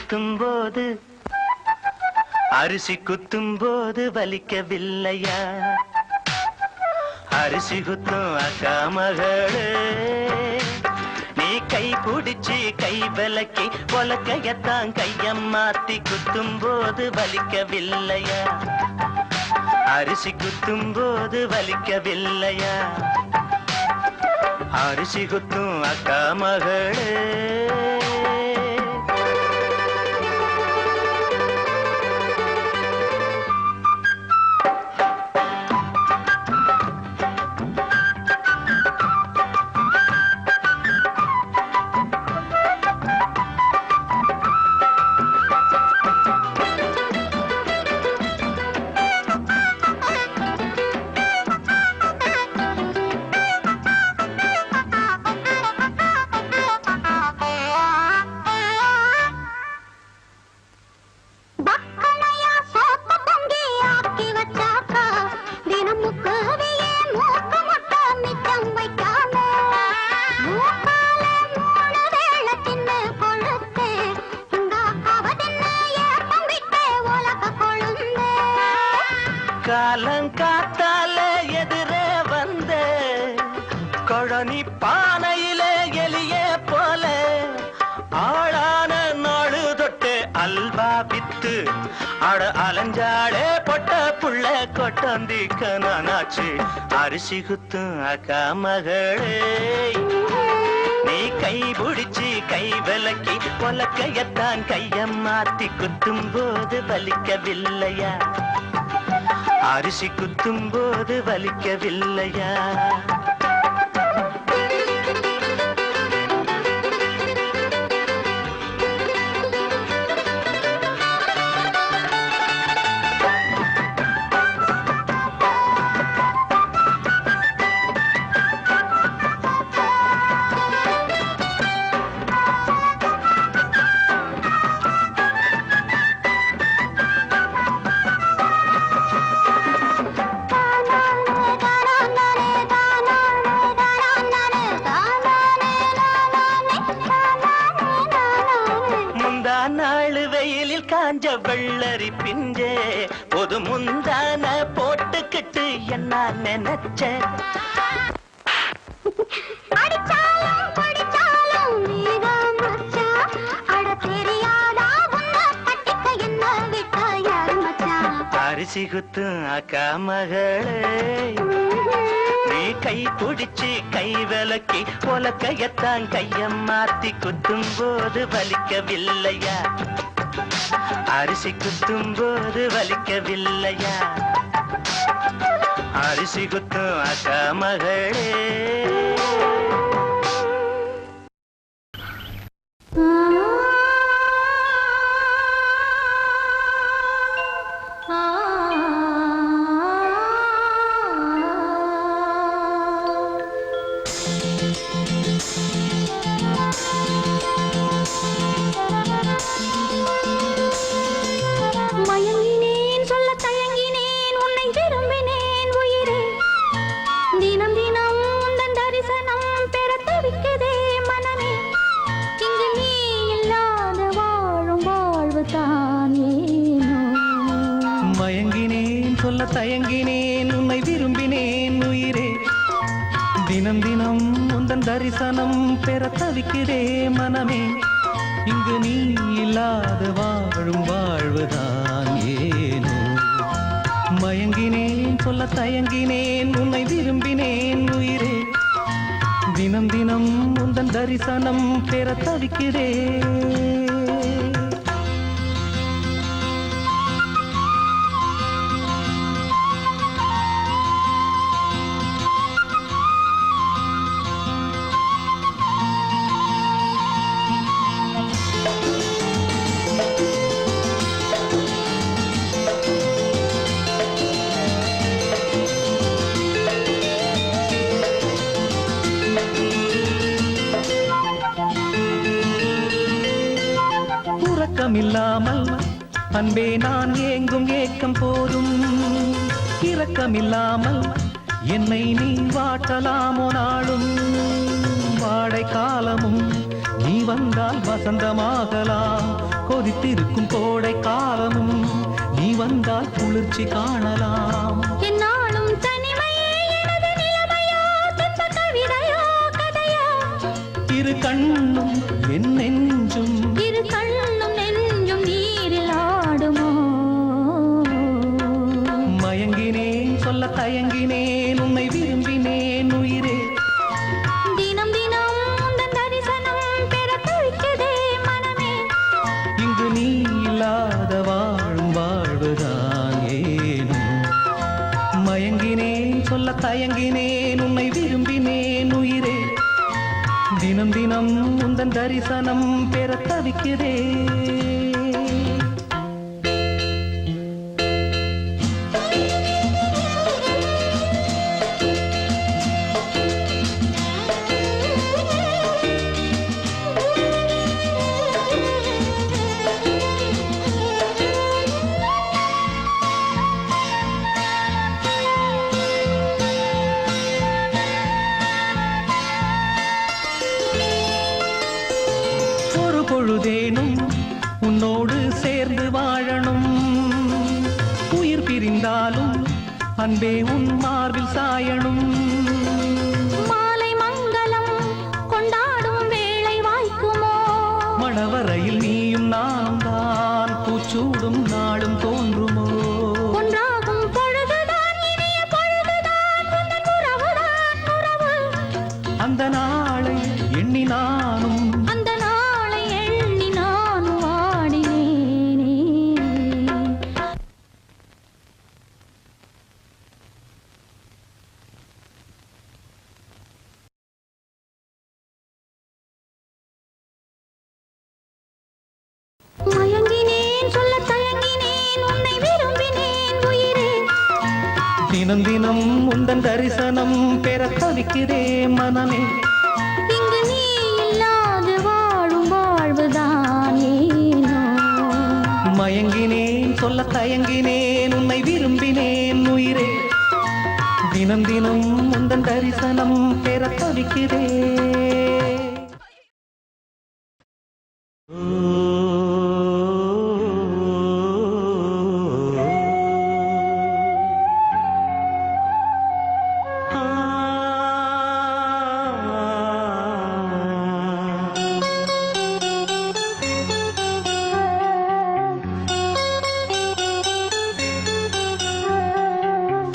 குத்தும்போது அரிசி குத்தும்போது வலிக்கவில்லையா அரிசி குத்தும் அக்கா மகளே நீ கை பிடிச்சு கை விலக்கி உலக்கையத்தான் கைய மாத்தி குத்தும்போது வலிக்கவில்லையா அரிசி குத்தும்போது வலிக்கவில்லையா அரிசி குத்தும் அக்கா மகளே காலங்காத்தால எதிரே வந்த கொழனி பானையிலே எலியே போல ஆளான நாடு தொட்டு அல்வா வித்து அட அலஞ்சாடே பொட்ட புள்ள கொட்டந்திக்க நானாச்சு அரிசி குத்தும் அக்கா மகளே நீ கை பிடிச்சு கை விலக்கி உலக்கையத்தான் கைய மாத்தி குத்தும் போது வலிக்கவில்லையா அரிசி குத்தும் போது வலிக்கவில்லையா காஞ்ச வெள்ளரி பிஞ்சே பொது முந்தான போட்டுக்கிட்டு என்ன நினைச்ச அரிசி குத்தும் அக்கா மகளே நீ கை பிடிச்சு கை விலக்கி உலக்கையத்தான் கைய மாத்தி குத்தும் போது வலிக்கவில்லையா அரிசி குத்தும் போது வலிக்கவில்லையா அரிசி குத்தும் அக்கா மகளே தயங்கினேன் உன்னை விரும்பினேன் உயிரே தினம் தினம் உந்தன் தரிசனம் பெற தவிக்கிறே மனமே இங்கு நீ இல்லாத வாழும் வாழ்வுதான் ஏனோ மயங்கினேன் சொல்ல தயங்கினேன் உன்னை விரும்பினேன் உயிரே தினம் தினம் உந்தன் தரிசனம் பெற தவிக்கிறேன் இரக்கமில்லாமல் அன்பே நான் ஏங்கும் ஏக்கம் போதும் இரக்கமில்லாமல் என்னை நீ வாட்டலாமோ நாளும் வாடை காலமும் நீ வந்தால் வசந்தமாகலாம் கொதித்திருக்கும் கோடை காலமும் நீ வந்தால் குளிர்ச்சி காணலாம் என்னாலும் தனிமையே எனது நிலைமையோ துன்ப கவிதையோ கதையோ இரு கண்ணும் என் நெஞ்சும் இரு கண்ணும் நெஞ்சும் நீரில் ஆடுமோ மயங்கினேன் சொல்ல தயங்கினேன் உன்னை விரும்பினேன் உயிரே தினம் தினம் உந்தன் தரிசனம் பெற துடிக்குதே மனமே இங்கு நீ இல்லாத வாழும் வாழ்வுதான் ஏனோ மயங்கினேன் சொல்ல தயங்கினேன் உன்னை விரும்பினேன் உயிரே தினம் தினம் உந்தன் தரிசனம் பெற தவிக்கிறேன் பொழுதேனும் உன்னோடு சேர்ந்து வாழணும் உயிர் பிரிந்தாலும் அன்பே உன் மார்பில் சாயணும் மாலை மங்களம் கொண்டாடும் வேளை வாய்க்குமோ மணவரையில் நீயும் நானும் தான் பூச்சூடும் நாளும் தோன்றுமோ ஒன்றாகும் பொழுதுதான் இனிய பொழுதுதான் உந்தன் உறவுதான் உறவு அந்த நாளை எண்ணி நானும் அந்த நாளை எண்ணி நான் வாடினேனே மயங்கினேன் சொல்ல தயங்கினேன் உன்னை விரும்பினேன் உயிரே தினம் தினம் உந்தன் தரிசனம் பெற தவிக்கிறேன் மனமே இங்கு நீ இல்லாது வாழும் வாழ்வுதான் ஏனோ மயங்கினேன் சொல்ல தயங்கினேன் உன்னை விரும்பினேன் உயிரே தினம் தினம் உந்தன் தரிசனம் பெற தவிக்கிறேன்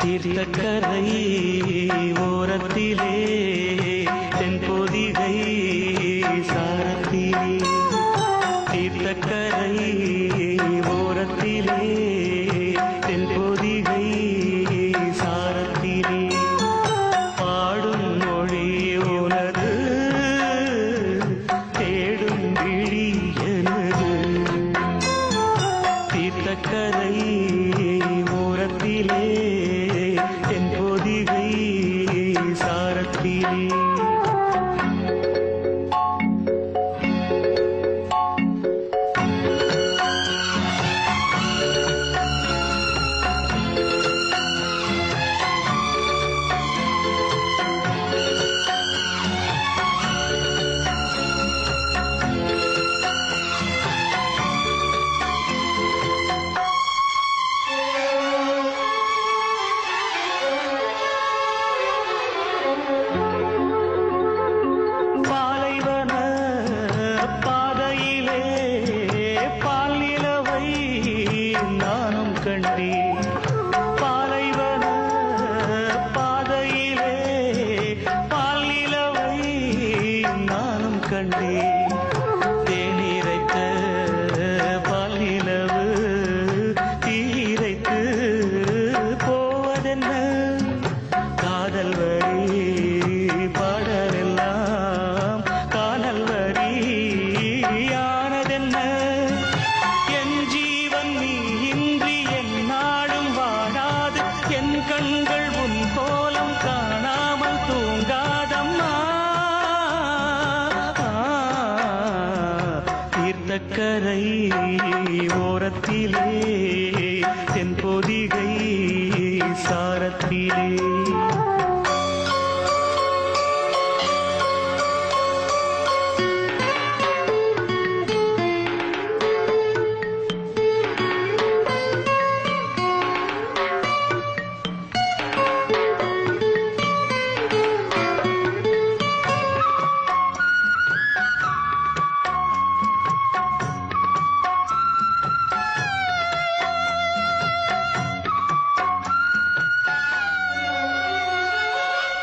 தீர்த்தக்கரை ஓரத்திலே தென்பொதிகை சாரத்திலே தீர்த்தக்கரை ஓரத்திலே தென்பொதிகை சாரத்திலே பாடும் மொழி உனது தேடும் விழி எனது தீர்த்தக்கரை ஓரத்திலே தென்பொதிகை சாரத்திலே கண்டே தேநீரைத்த பால் நிலவு தீரைத்து போவதென்ன காதல் வரி பாடலெல்லாம் காதல் வரி யானதென்ன என் ஜீவன் நீ இன்றி என் நாடும் வாழாது என் கண்கள் உன் கோலம் காணாமல் தூங்காதம்மா தீர்த்தக்கரை ஓரத்திலே தென் பொதிகை சாரத்திலே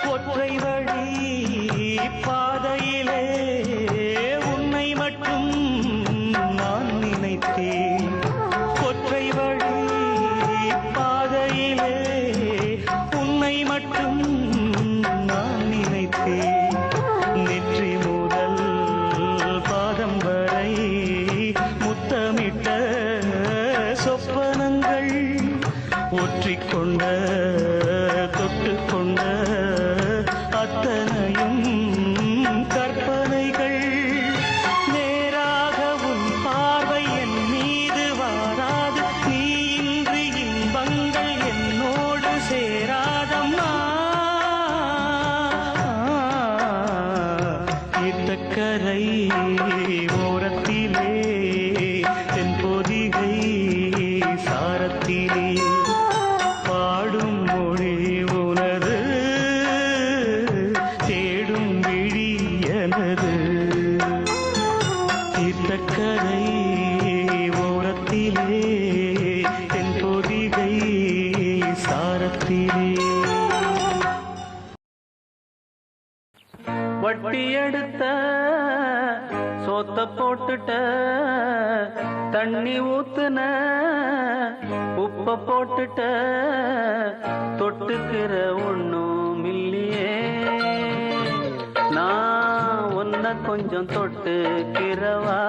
ஒற்றை வழி பாதையிலே உன்னை மட்டும் நான் நினைத்தேன் ஒற்றை வழி பாதையிலே உன்னை மட்டும் நான் நினைத்தேன் நெற்றி முதல் பாதம் வரை முத்தமிட்ட சொப்பனங்கள் ஒற்றிக்கொண்ட தொட்டுக்கொண்ட அத்தனையும் கற்பனைகள் நேராக உன் பார்வை என் மீது வாராது நீ இன்றி இன்பங்கள் என்னோடு சேராதம்மா தீர்த்தக்கரை ஓரத்திலே தென் பொதிகை சாரத்திலே பாடும் மொழி உனது தேடும் விழி எனது தீர்த்தக்கரை ஓரத்திலே தென் பொதிகை சாரத்திலே வட்டி எடுத்த சோத்த போட்டுட்ட தண்ணி ஊத்துன உப்ப போட்டுட்ட தொட்டுக்கிற ஒண்ணும் இல்லையே நான் உன்னை கொஞ்சம் தொட்டுக்கிறவா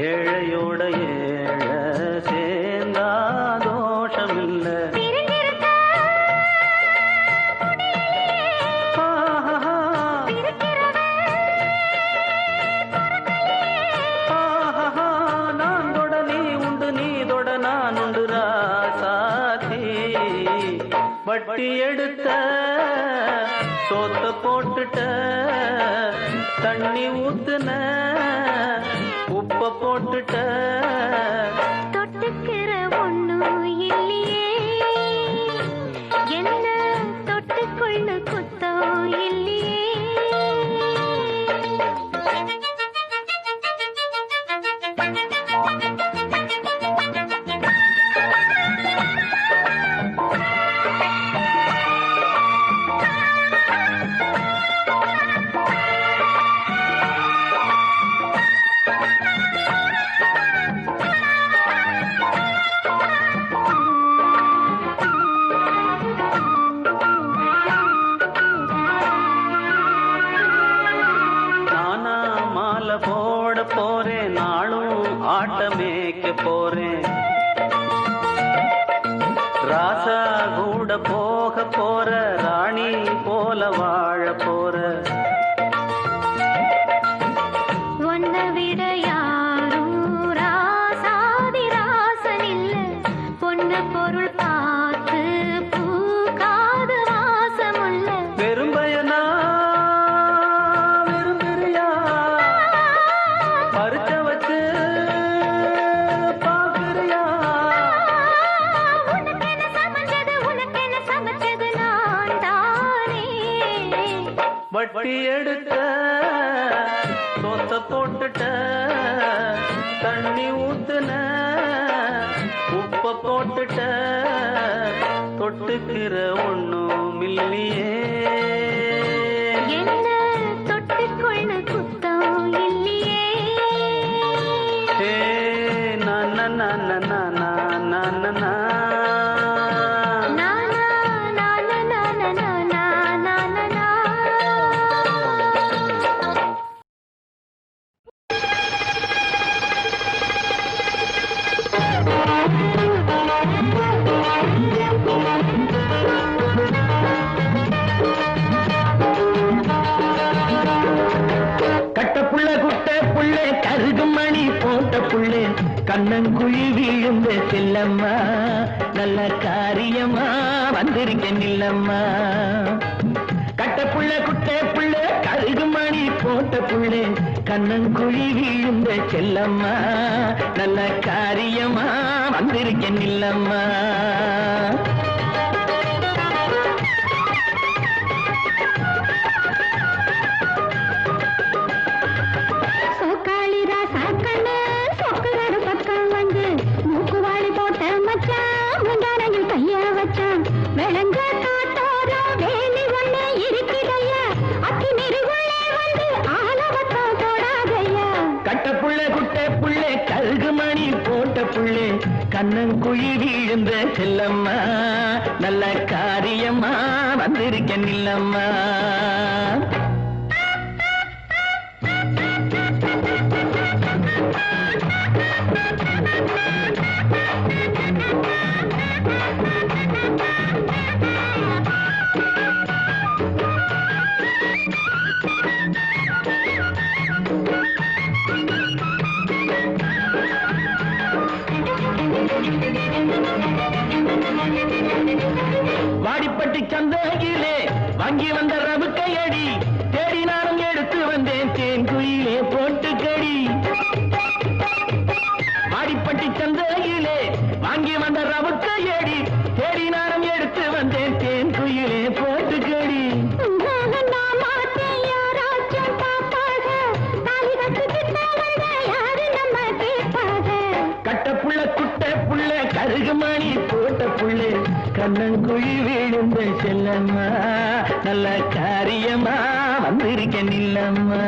ஏழையோட ஏழை சேர்ந்தா தோஷமில்ல. நான் தொட நீ உண்டு, நீ தொட நான் உண்டு ராசாதி. வட்டி எடுத்த சோத்த போட்டுட்ட, தண்ணி ஊத்துன உப்ப போட்டுட்ட, தொட்டுக்கிற ஒண்ணும் இல்லையே. போன பொருள் பார்த்து பூக்காத வாசமுள்ள பெரும்பயனா விரும்புறியா பறிச்ச வச்சு பாக்குறியா உனக்கென சமைச்சது நான் தானே வட்டி எடுத்த சொத்த போட்டுட்ட தண்ணி ஊத்துன உப்ப போட்டுட்ட தொட்டுக்கிற ஒண்ணும் இல்லையே என்ன தொட்டுக்கொள்ள குத்தம் இல்லையே ஹே நானா நானா நானா நானா நானா நானா நானா நானா நானா கட்ட புள்ள குட்ட புள்ள கருகும் மணி போட்ட புள்ள கண்ணங்குழி விழுந்த செல்லம்மா நல்ல காரியமா வந்திருக்க நில்லம்மா கட்ட புள்ள குட்ட புள்ள கருகும் மணி போட்ட புள்ள கண்ணங்குழி விழுந்த செல்லம்மா நல்ல காரியமா வந்திருக்க நில்லம்மா சோக்காளிரா சாக்கண்ணு சொக்குகாடு பக்கம் வந்து மூக்குவாளி போட்ட மச்சான் முந்தானையில் கைய வச்சான் விளங்க காட்டோரம் வேலி ஒண்ணு இருக்கிறையா அத்தி நெருகுள்ளே வந்து ஆலவத்தம் போடாதையா கட்ட புள்ள குட்ட புள்ள கருகு மணி போட்ட புள்ளே கண்ணங்குழி விழுந்த செல்லம்மா நல்ல காரியமா வந்திருக்க நில்லம்மா வாடிப்பட்டி சந்தையிலே வாங்கி வந்த ரவுக்கையடி தேடி நானும் எடுத்து வந்தேன் தேன் குயிலே போட்டு கடி வாடிப்பட்டி சந்தையிலே வாங்கி வந்த ரவுக்கையடி தேடி நானும் எடுத்து வந்தேன் தேன் குயிலே போட்டு கடி கட்ட புள்ள குட்ட புள்ள கருகுமணி போட்ட புள்ளே கண்ணங்குழி விழுந்த செல்லம்மா நல்ல காரியமா வந்திருக்க நில்லம்மா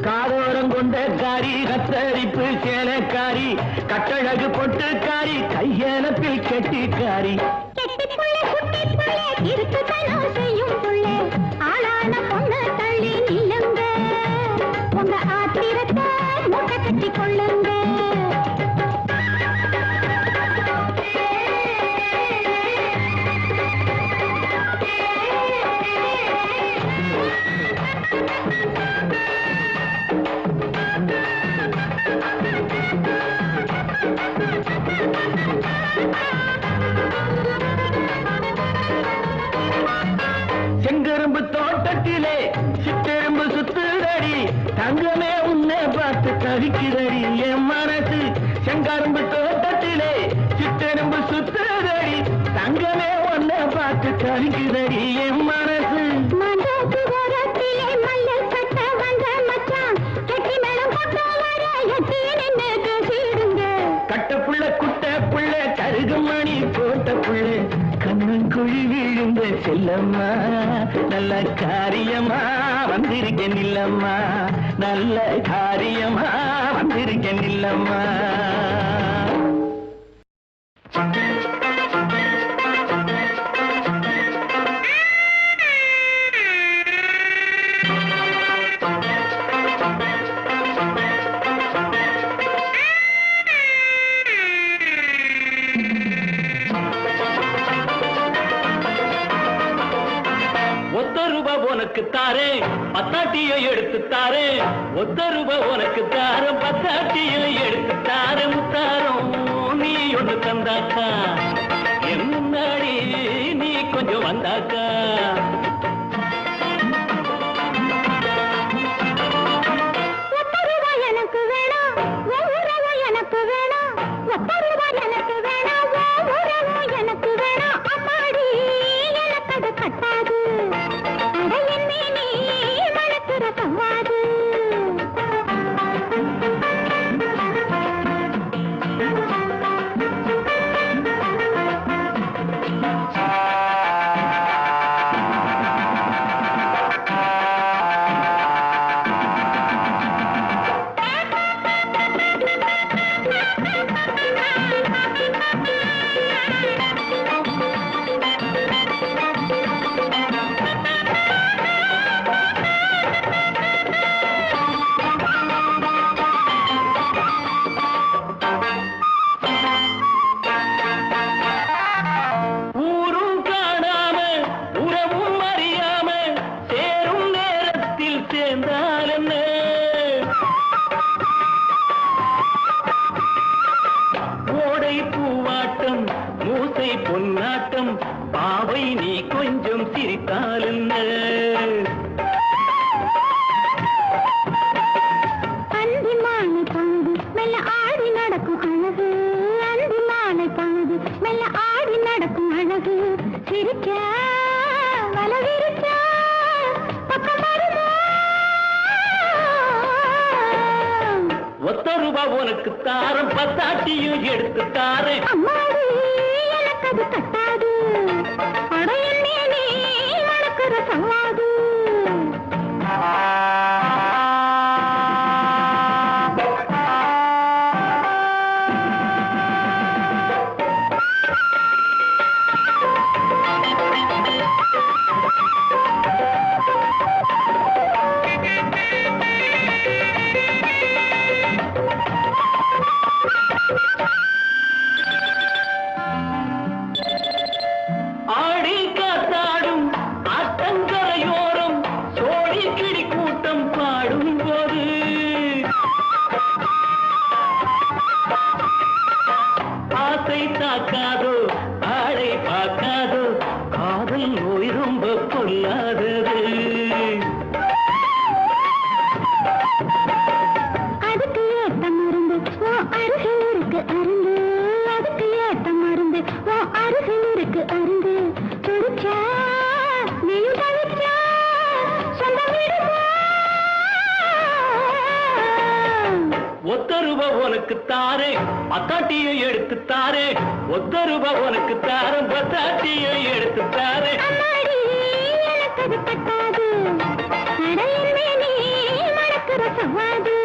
காரோரம் கொண்ட காரி கத்தரிப்பு சேலக்காரி கட்டழகு பொட்டுக்காரி கையெனப்பில் கெட்டிக்காரி ஆளான பொண்ணு தள்ளி நில்லுங்க உங்க ஆத்திரத்தை மூட்டை கட்டி கொள்ளுங்க செங்கரும்பு தோட்டத்திலே சிற்றெரும்பு சுத்துதடி தங்கமே உன்னை பார்த்து தவிக்குதடி என் மனசு செங்கரும்பு தோட்டத்திலே சிற்றெரும்பு சுத்துதடி தங்கமே உன்னை பார்த்து தவிக்குதடி என் மனசு கட்ட புள்ள குட்ட புள்ள கருகுமணி போட்ட புள்ள கண்ணங்குழி விழுந்த செல்லம்மா நல்ல காரியமா வந்திருக்க நில்லம்மா நல்ல காரியமா வந்திருக்கேன் இல்லம்மா. ₹1 உனக்கு தாரே பத்தாட்டியை எடுத்து தாரே, ₹1 உனக்கு தார பத்தாட்டியை எடுத்து தார. முத்தாரம் நீ ஒன்று தந்தாக்கா, என் முன்னாடி நீ கொஞ்சம் வந்தாக்கா. எனக்கு வேணாம் எனக்கு வேணாம் எனக்கு வேணாம் எனக்கு வேணாம் அம்மாடி எனக்கு அது கட்டாது. பொன்னாட்டம் பாவை நீ கொஞ்சம் சிரித்தால் அந்திமான பொழுது மெல்ல ஆடி நடக்கும் அழகு, அந்திமான பொழுது மெல்ல ஆடி நடக்கும் அழகு. சிரிக்க வலவிருக்க பக்கம் வருமா? ₹1 உனக்கு தாரம் பத்தாட்டியும் எடுத்து தாரேன். அம்மாடி எனக்கு அது கட்டாது. படையன்னே நீ நடக்கிற சவாது. ஆடி காத்தாடும் ஆத்தங்கரையோரம் சோழி கிளி கூட்டம் பாடும் போது ஆசை தாக்காதோ ஆடை பார்க்காதோ, காதல் நோய் ரொம்ப பொல்லாதது. அதுக்கு ஏத்த மருந்து அருகில் இருக்கு அருந்து, அதுக்கு ஏத்த மருந்து அருகில் இருக்கு அருந்து. துடிச்சா நீயும் தவிச்சா சொந்தம் விடுமா? ₹1 உனக்கு தாரே பத்தாட்டியை எடுத்து தாரே, ₹1 உனக்கு தாரம் பத்தாட்டியை எடுத்து தாரே. அம்மாடி எனக்கு அது கட்டாது. அடையன்னே நீ மறக்கிற சவாது.